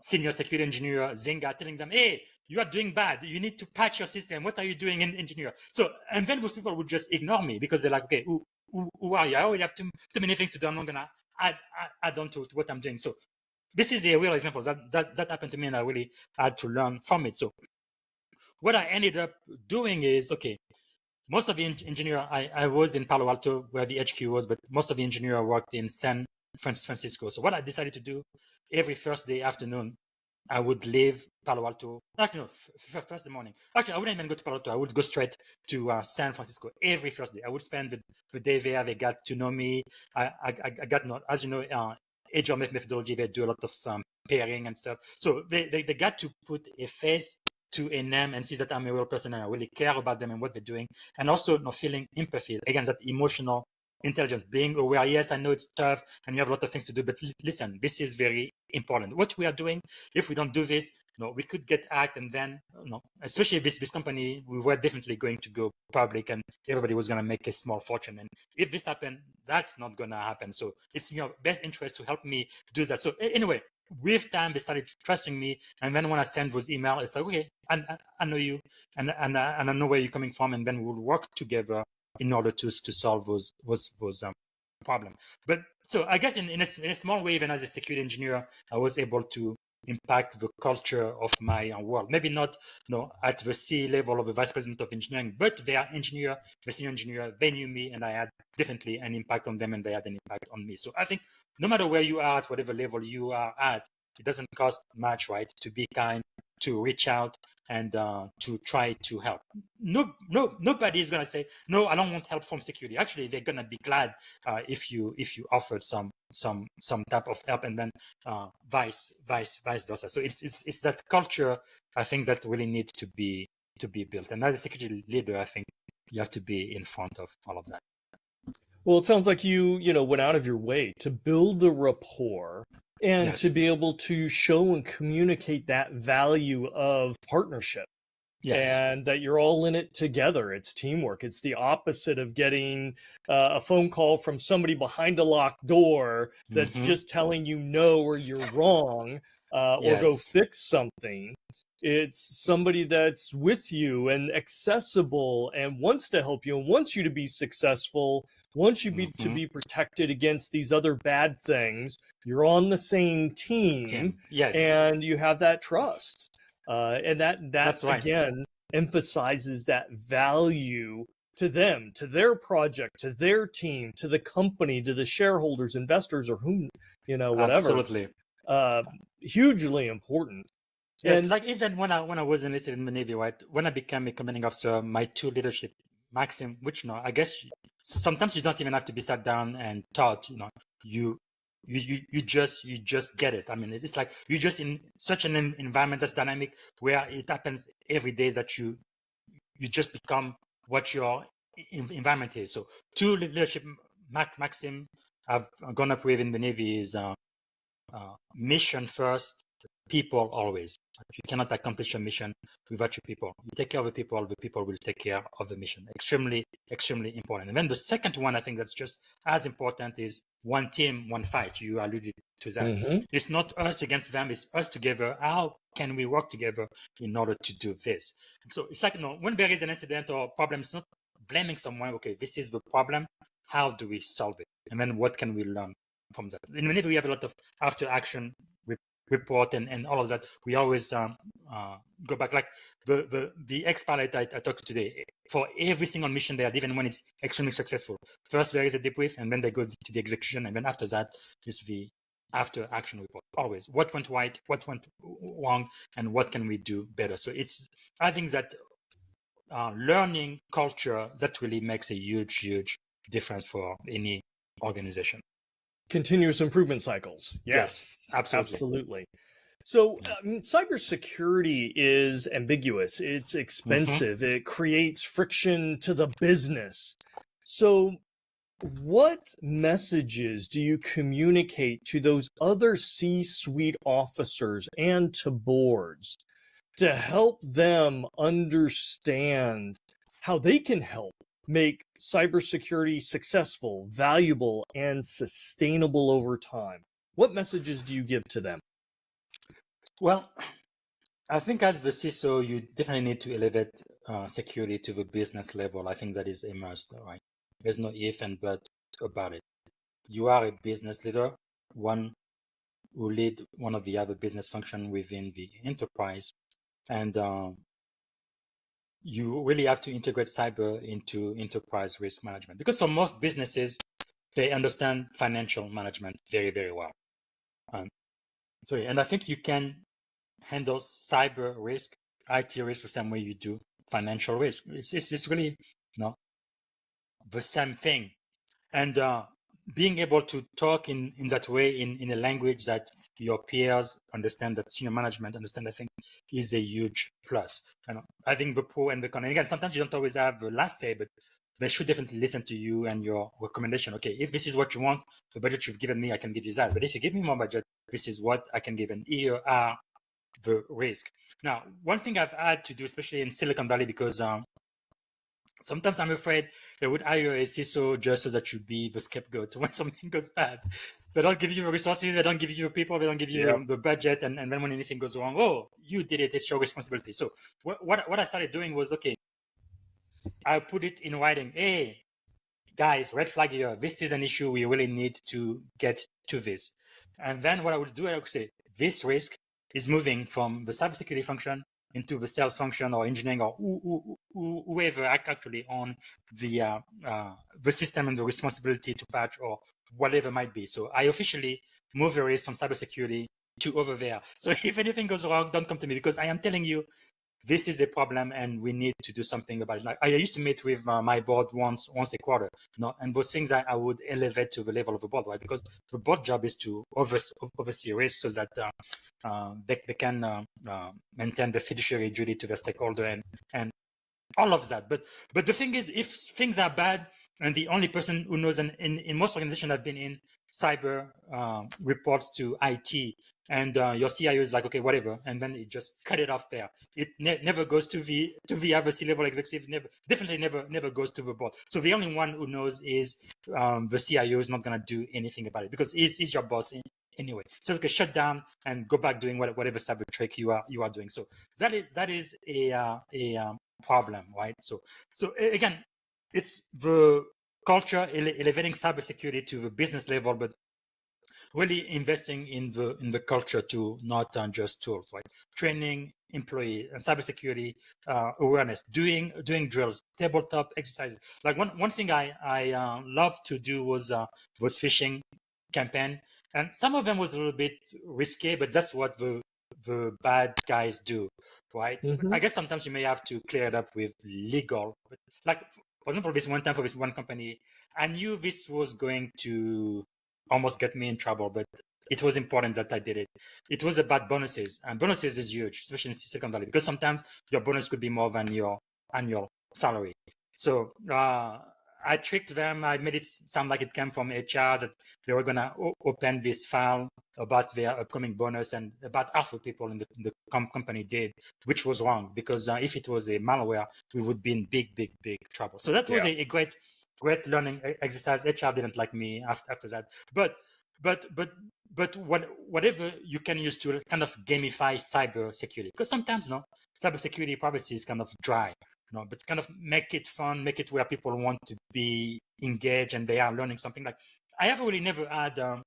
senior security engineer Zinga telling them, hey, you are doing bad. You need to patch your system. What are you doing in engineer? So, and then those people would just ignore me because they're like, okay, who are you? I already have too many things to do. I'm not going to add on to what I'm doing. So this is a real example that happened to me, and I really had to learn from it. So what I ended up doing is, okay, most of the engineer, I was in Palo Alto where the HQ was, but most of the engineer worked in San Francisco. So what I decided to do, every Thursday afternoon, I would leave Palo Alto. Actually, no, first morning. Actually, I wouldn't even go to Palo Alto. I would go straight to San Francisco every Thursday. I would spend the day there. They got to know me. I got, as you know, Agile methodology, they do a lot of pairing and stuff. So they got to put a face to a name and see that I'm a real person and I really care about them and what they're doing. And also feeling empathy. Again, that emotional intelligence, being aware. Yes, I know it's tough and you have a lot of things to do, but listen, this is very important. What we are doing, if we don't do this, we could get hacked, and then, especially this company, we were definitely going to go public and everybody was going to make a small fortune. And if this happened, that's not going to happen. So it's in your best interest to help me do that. So anyway, with time, they started trusting me. And then when I send those emails, it's like, okay, I know you and I know where you're coming from. And then we'll work together in order to solve those problems. But so I guess in a small way, even as a security engineer, I was able to impact the culture of my world. Maybe not at the C level of the vice president of engineering, but their engineer, the senior engineer, they knew me and I had definitely an impact on them and they had an impact on me. So I think no matter where you are at, whatever level you are at, it doesn't cost much, right? To be kind, to reach out and to try to help. Nobody is going to say, no, I don't want help from security. Actually, they're going to be glad if you offered some type of help, and then vice versa. So it's that culture, I think, that really needs to be built. And as a security leader, I think you have to be in front of all of that. Well, it sounds like you went out of your way to build the rapport and to be able to show and communicate that value of partnership Yes. and that you're all in it together. It's teamwork. It's the opposite of getting a phone call from somebody behind a locked door that's just telling you no or you're wrong, or go Yes. fix something. It's somebody that's with you and accessible and wants to help you and wants you to be successful, wants you to be protected against these other bad things. You're on the same team, Yes. and you have that trust. And that That's right. again emphasizes that value to them, to their project, to their team, to the company, to the shareholders, investors, or whom, whatever. Absolutely. Hugely important. Yes, And like even when I was enlisted in the Navy, right? When I became a commanding officer, my two leadership maxim, which I guess sometimes you don't even have to be sat down and taught. You just get it. I mean, it's like you just in such an environment that's dynamic where it happens every day that you just become what your environment is. So two leadership maxim I've gone up with in the Navy is mission first, people always. You cannot accomplish a mission without your people. You take care of the people will take care of the mission. Extremely, extremely important. And then the second one, I think that's just as important, is one team, one fight. You alluded to that. It's not us against them, it's us together. How can we work together in order to do this? So it's like, when there is an incident or problem, it's not blaming someone. Okay, this is the problem. How do we solve it? And then what can we learn from that? In the Navy, we have a lot of after action report and all of that. We always go back, like the ex-pilot I talked to today. For every single mission they had, even when it's extremely successful, first there is a debrief, and then they go to the execution, and then after that is the after action report. Always what went right, what went wrong, and what can we do better. So I think that learning culture that really makes a huge difference for any organization. Continuous improvement cycles. Yes, absolutely. So cybersecurity is ambiguous. It's expensive. It creates friction to the business. So what messages do you communicate to those other C-suite officers and to boards to help them understand how they can help make cybersecurity successful, valuable, and sustainable over time? What messages do you give to them? Well, I think as the CISO, you definitely need to elevate security to the business level. I think that is a must, right? There's no if and but about it. You are a business leader, one who lead one of the other business function within the enterprise, and you really have to integrate cyber into enterprise risk management, because for most businesses, they understand financial management very, very well. And I think you can handle cyber risk, IT risk the same way you do financial risk. It's really the same thing. And being able to talk in that way, in a language that your peers understand, that senior management understand, I think is a huge plus. And I think the pro and the con, and again, sometimes you don't always have the last say, but they should definitely listen to you and your recommendation. Okay, if this is what you want, the budget you've given me, I can give you that. But if you give me more budget, this is what I can give. And here are the risk. Now, one thing I've had to do, especially in Silicon Valley, because sometimes I'm afraid they would hire a CISO just so that you be the scapegoat when something goes bad. They don't give you the resources, they don't give you the people, they don't give you the budget, and then when anything goes wrong, oh, you did it, it's your responsibility. So what I started doing was, okay, I put it in writing. Hey, guys, red flag here. This is an issue. We really need to get to this. And then what I would do, I would say, this risk is moving from the cybersecurity function into the sales function or engineering or whoever actually on the system and the responsibility to patch or whatever might be. So I officially move the risk from cybersecurity to over there. So if anything goes wrong, don't come to me, because I am telling you, this is a problem and we need to do something about it. Like, I used to meet with my board once a quarter, and those things I would elevate to the level of the board, right? Because the board job is to oversee risk so that they can maintain the fiduciary duty to the stakeholder and all of that. But the thing is, if things are bad and the only person who knows, and in most organizations I've been in, cyber reports to IT, and your CIO is like, okay, whatever, and then it just cut it off there. It never goes to the other C-level executive. Definitely never goes to the board. So the only one who knows is the CIO is not going to do anything about it because he's your boss anyway. So okay, shut down and go back doing whatever cyber trick you are doing. So that is a problem, right? So again, it's the culture elevating cybersecurity to the business level, but really investing in the culture to not just tools, right? Training employee, cybersecurity awareness, doing drills, tabletop exercises. Like one thing I love to do was phishing campaign, and some of them was a little bit risky, but that's what the bad guys do, right? Mm-hmm. I guess sometimes you may have to clear it up with legal, but like for example, this one time for this one company, I knew this was going to almost get me in trouble, but it was important that I did it. It was about bonuses, and bonuses is huge, especially in Silicon Valley, because sometimes your bonus could be more than your annual salary. So I tricked them. I made it sound like it came from HR, that they were going to open this file about their upcoming bonus, and about half the people in the company did, which was wrong, because if it was a malware, we would be in big trouble. So that was a great learning exercise. HR didn't like me after that, but whatever you can use to kind of gamify cyber security, because sometimes cyber security privacy is kind of dry, but kind of make it fun, make it where people want to be engaged and they are learning something. Like I have really never had a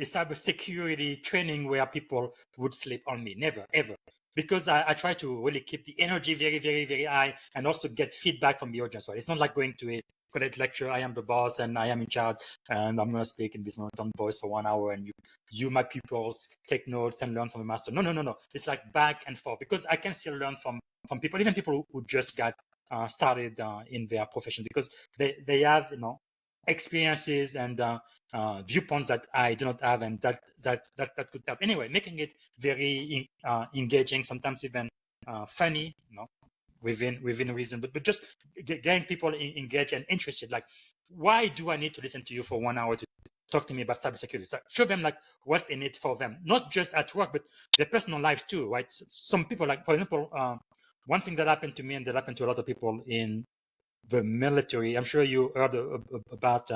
cybersecurity training where people would sleep on me. Never, ever. Because I try to really keep the energy very high and also get feedback from the audience. Right? It's not like going to a college lecture, I am the boss and I am in charge and I'm going to speak in this monotone voice for 1 hour and you, my pupils, take notes and learn from the master. No. It's like back and forth, because I can still learn from people, even people who just got started in their profession, because they have, experiences and viewpoints that I do not have, and that could help. Anyway, making it very engaging, sometimes even funny, within reason, but just getting people engaged and interested. Like, why do I need to listen to you for 1 hour to talk to me about cybersecurity? So show them like what's in it for them, not just at work, but their personal lives too, right? Some people, like for example, one thing that happened to me and that happened to a lot of people in the military. I'm sure you heard about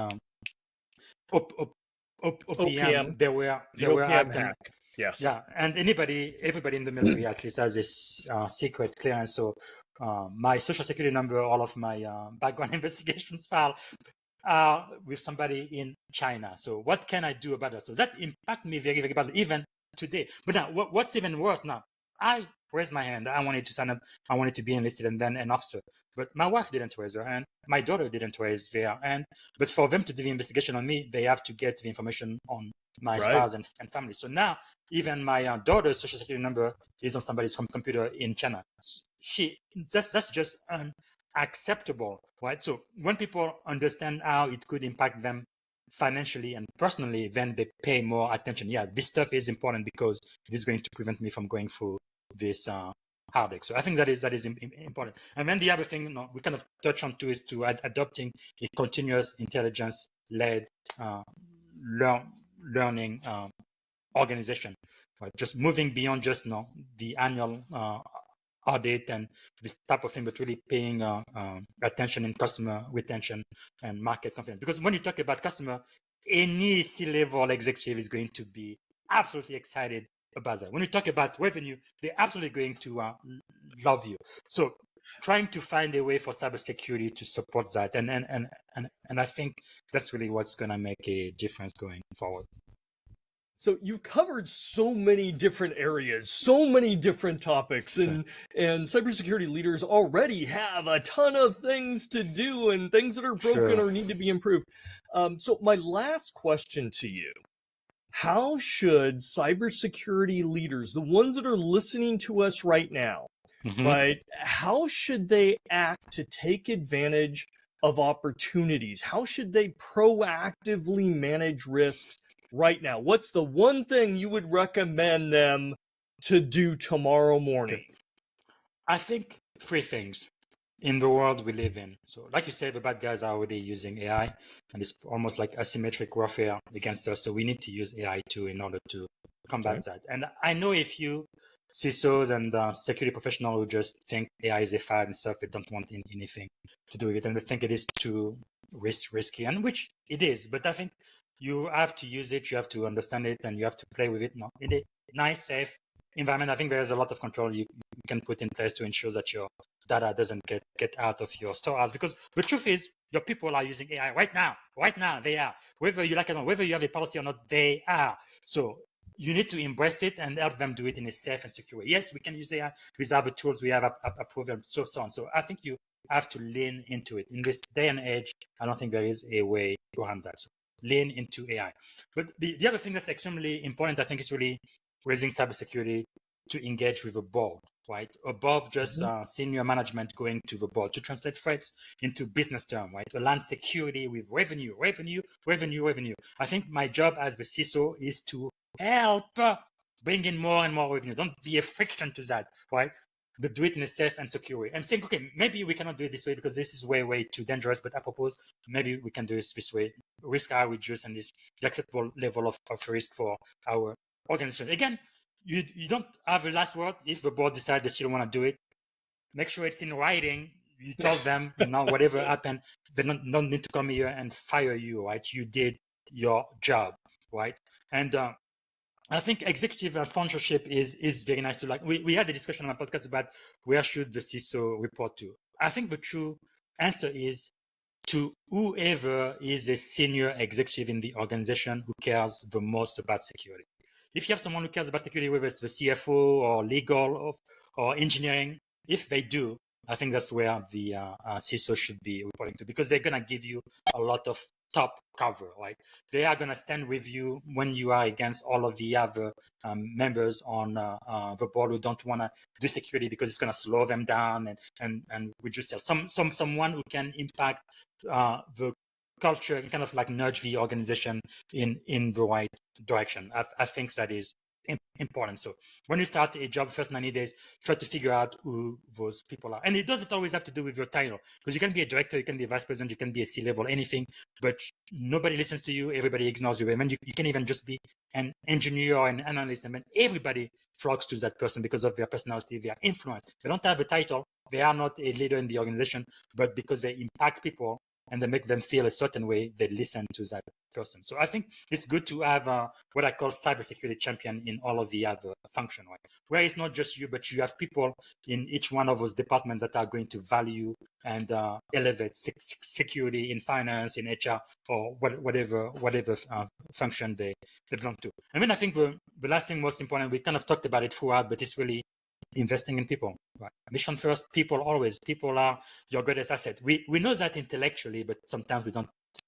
OPM. There were OPM hack. Yes. Yeah, and everybody in the military at least has this secret clearance. So my social security number, all of my background investigations file with somebody in China. So what can I do about that? So that impacted me very badly, even today. But now, what's even worse now? I raised my hand. I wanted to sign up. I wanted to be enlisted and then an officer. But my wife didn't raise her hand. My daughter didn't raise their hand. But for them to do the investigation on me, they have to get the information on my spouse and family. So now, even my daughter's social security number is on somebody's computer in China. That's just unacceptable, right? So when people understand how it could impact them financially and personally, then they pay more attention. Yeah, this stuff is important because it is going to prevent me from going through this heartache. So I think that is important. And then the other thing we kind of touch on too is to adopting a continuous intelligence-led learning organization, right? Just moving beyond just the annual audit and this type of thing, but really paying attention in customer retention and market confidence. Because when you talk about customer, any C-level executive is going to be absolutely excited about that. When you talk about revenue, they're absolutely going to love you. So trying to find a way for cybersecurity to support that, and I think that's really what's going to make a difference going forward. So you've covered so many different areas, so many different topics, and cybersecurity leaders already have a ton of things to do and things that are broken or need to be improved. So my last question to you: how should cybersecurity leaders, the ones that are listening to us right now, right? How should they act to take advantage of opportunities? How should they proactively manage risks right now? What's the one thing you would recommend them to do tomorrow morning? I think 3 things. in the world we live in. So like you said, the bad guys are already using AI, and it's almost like asymmetric warfare against us. So we need to use AI too in order to combat that. And I know if you CISOs and security professionals who just think AI is a fad and stuff, they don't want anything to do with it, and they think it is too risky, and which it is. But I think you have to use it, you have to understand it, and you have to play with it in a nice, safe environment. I think there's a lot of control you can put in place to ensure that your data doesn't get out of your storehouse. Because the truth is, your people are using AI right now. Right now, they are. Whether you like it or not, whether you have a policy or not, they are. So you need to embrace it and help them do it in a safe and secure way. Yes, we can use AI. These are the tools we have approved and so on. So I think you have to lean into it. In this day and age, I don't think there is a way around that. So lean into AI. But the other thing that's extremely important, I think, is really raising cybersecurity to engage with the board, right? Above just senior management going to the board to translate threats into business terms, right? Align security with revenue. I think my job as the CISO is to help bring in more and more revenue. Don't be a friction to that, right? But do it in a safe and secure way. And think, okay, maybe we cannot do it this way because this is way too dangerous. But I propose maybe we can do this way. Risk are reduced and this the acceptable level of risk for our organization. Again, you don't have the last word. If the board decides they still want to do it, make sure it's in writing. You told them, whatever happened, they don't need to come here and fire you, right? You did your job, right? And I think executive sponsorship is very nice to like. We had a discussion on my podcast about where should the CISO report to. I think the true answer is to whoever is a senior executive in the organization who cares the most about security. If you have someone who cares about security, whether it's the CFO or legal or engineering, if they do, I think that's where the CISO should be reporting to, because they're going to give you a lot of top cover, right? They are going to stand with you when you are against all of the other members on the board who don't want to do security because it's going to slow them down and reduce sales. Someone who can impact the culture, kind of like nudge the organization in the right direction. I think that is important. So when you start a job, first 90 days, try to figure out who those people are. And it doesn't always have to do with your title, because you can be a director, you can be a vice president, you can be a C-level, anything, but nobody listens to you, everybody ignores you. And you can even just be an engineer or an analyst, and then everybody flocks to that person because of their personality, their influence. They don't have a title, they are not a leader in the organization, but because they impact people and they make them feel a certain way, they listen to that person. So I think it's good to have what I call cybersecurity champion in all of the other functions, right? Where it's not just you, but you have people in each one of those departments that are going to value and elevate security in finance, in HR, or whatever function they belong to. And then I think the last thing most important, we kind of talked about it throughout, but it's really investing in people, right? Mission first, people always. People are your greatest asset. We know that intellectually, but sometimes we don't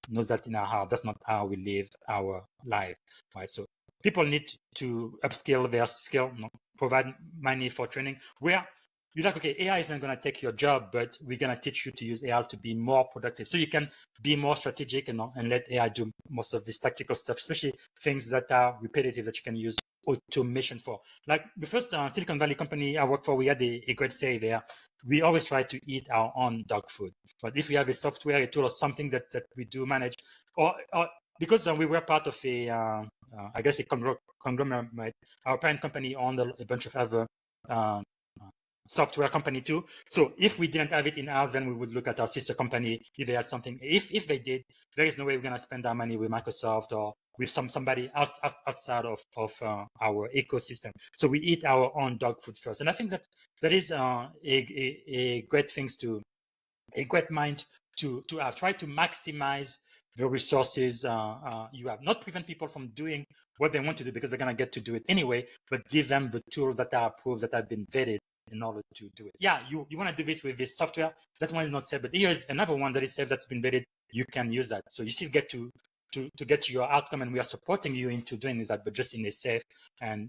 know that in our heart. That's not how we live our life, right? So people need to upskill their skill, provide money for training. Where you're like, okay, AI is not going to take your job, but we're going to teach you to use AI to be more productive. So you can be more strategic and let AI do most of this tactical stuff, especially things that are repetitive that you can use automation for. Like the first Silicon Valley company I worked for, we had a great say there. We always try to eat our own dog food. But if we have a software, a tool, or something that we do manage, or because we were part of a conglomerate, our parent company owned a bunch of other software company too. So if we didn't have it in house, then we would look at our sister company if they had something. If they did, there is no way we're going to spend our money with Microsoft or with somebody outside of our ecosystem. So we eat our own dog food first, and I think that is a great things to a great mind to have. Try to maximize the resources you have. Not prevent people from doing what they want to do because they're going to get to do it anyway, but give them the tools that are approved, that have been vetted in order to do it. Yeah, you want to do this with this software. That one is not safe, but here's another one that is safe, that's been vetted. You can use that. So you still get to get to your outcome, and we are supporting you into doing that, but just in a safe and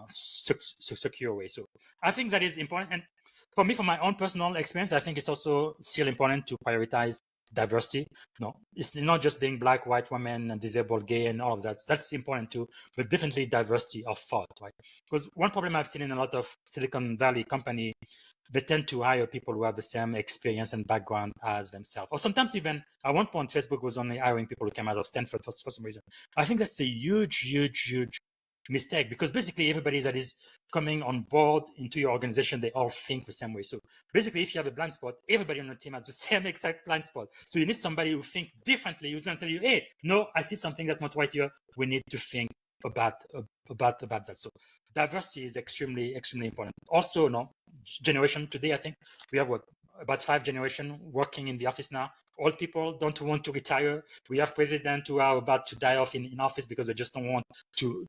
secure way. So I think that is important. And for me, from my own personal experience, I think it's also still important to prioritize diversity. No, it's not just being black, white, woman, and disabled, gay, and all of that. That's important too, but definitely diversity of thought, right? Because one problem I've seen in a lot of Silicon Valley company, they tend to hire people who have the same experience and background as themselves. Or sometimes even at one point, Facebook was only hiring people who came out of Stanford for some reason. I think that's a huge mistake, because basically everybody that is coming on board into your organization, they all think the same way. So basically, if you have a blind spot, everybody on the team has the same exact blind spot. So you need somebody who thinks differently, who's going to tell you, hey, no, I see something that's not right here. We need to think about that. So diversity is extremely important. Also, generation today, I think we have about 5 generations working in the office now. Old people don't want to retire. We have presidents who are about to die off in office because they just don't want to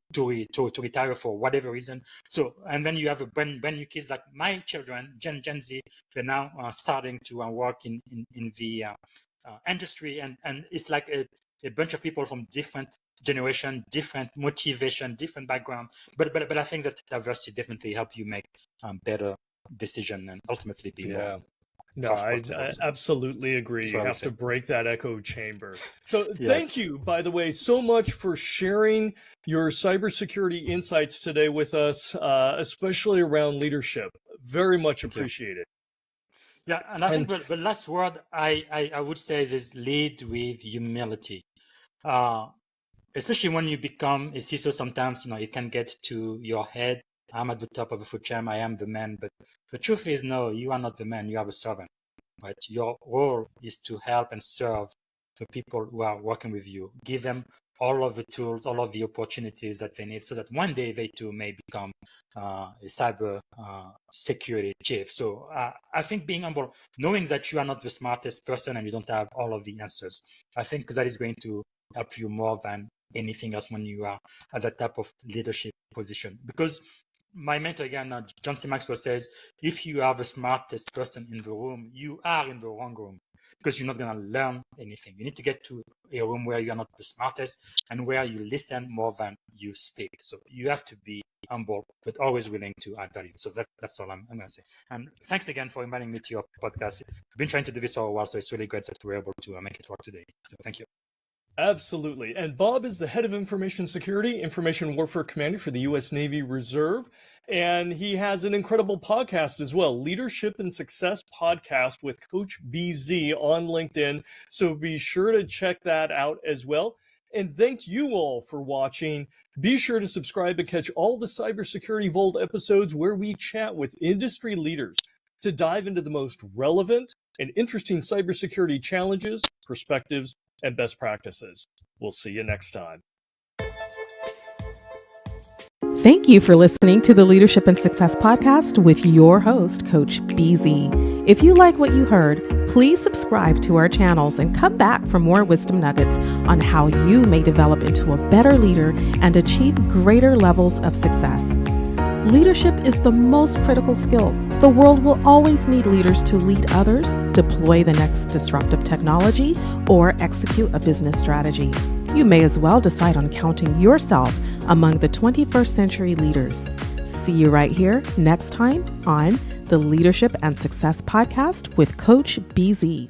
retire for whatever reason. So, and then you have a brand new kids like my children, Gen Z. They're now starting to work in the industry, and it's like a bunch of people from different generation, different motivation, different background. But I think that diversity definitely help you make better decision and ultimately be more. No, I absolutely agree. You have to break that echo chamber. So thank you, by the way, so much for sharing your cybersecurity insights today with us, especially around leadership. Very much appreciated. Yeah, and I think the last word I would say is lead with humility. Especially when you become a CISO, sometimes it can get to your head. I'm at the top of the food chain. I am the man. But the truth is, no, you are not the man. You are a servant, right? Your role is to help and serve the people who are working with you. Give them all of the tools, all of the opportunities that they need, so that one day they too may become a cyber security chief. So I think being humble, knowing that you are not the smartest person and you don't have all of the answers, I think that is going to help you more than anything else when you are at that type of leadership position. Because my mentor again, John C. Maxwell, says, if you are the smartest person in the room, you are in the wrong room, because you're not going to learn anything. You need to get to a room where you are not the smartest and where you listen more than you speak. So you have to be humble, but always willing to add value. So that's all I'm going to say. And thanks again for inviting me to your podcast. I've been trying to do this for a while, so it's really great that we're able to make it work today. So thank you. Absolutely. And Bob is the head of information security, information warfare commander for the U.S. Navy Reserve. And he has an incredible podcast as well, Leadership and Success Podcast with Coach BZ on LinkedIn. So be sure to check that out as well. And thank you all for watching. Be sure to subscribe and catch all the Cybersecurity Vault episodes where we chat with industry leaders to dive into the most relevant and interesting cybersecurity challenges, perspectives, and best practices. We'll see you next time. Thank you for listening to the Leadership and Success Podcast with your host, Coach BZ. If you like what you heard, please subscribe to our channels and come back for more wisdom nuggets on how you may develop into a better leader and achieve greater levels of success. Leadership is the most critical skill. The world will always need leaders to lead others, deploy the next disruptive technology, or execute a business strategy. You may as well decide on counting yourself among the 21st century leaders. See you right here next time on the Leadership and Success Podcast with Coach BZ.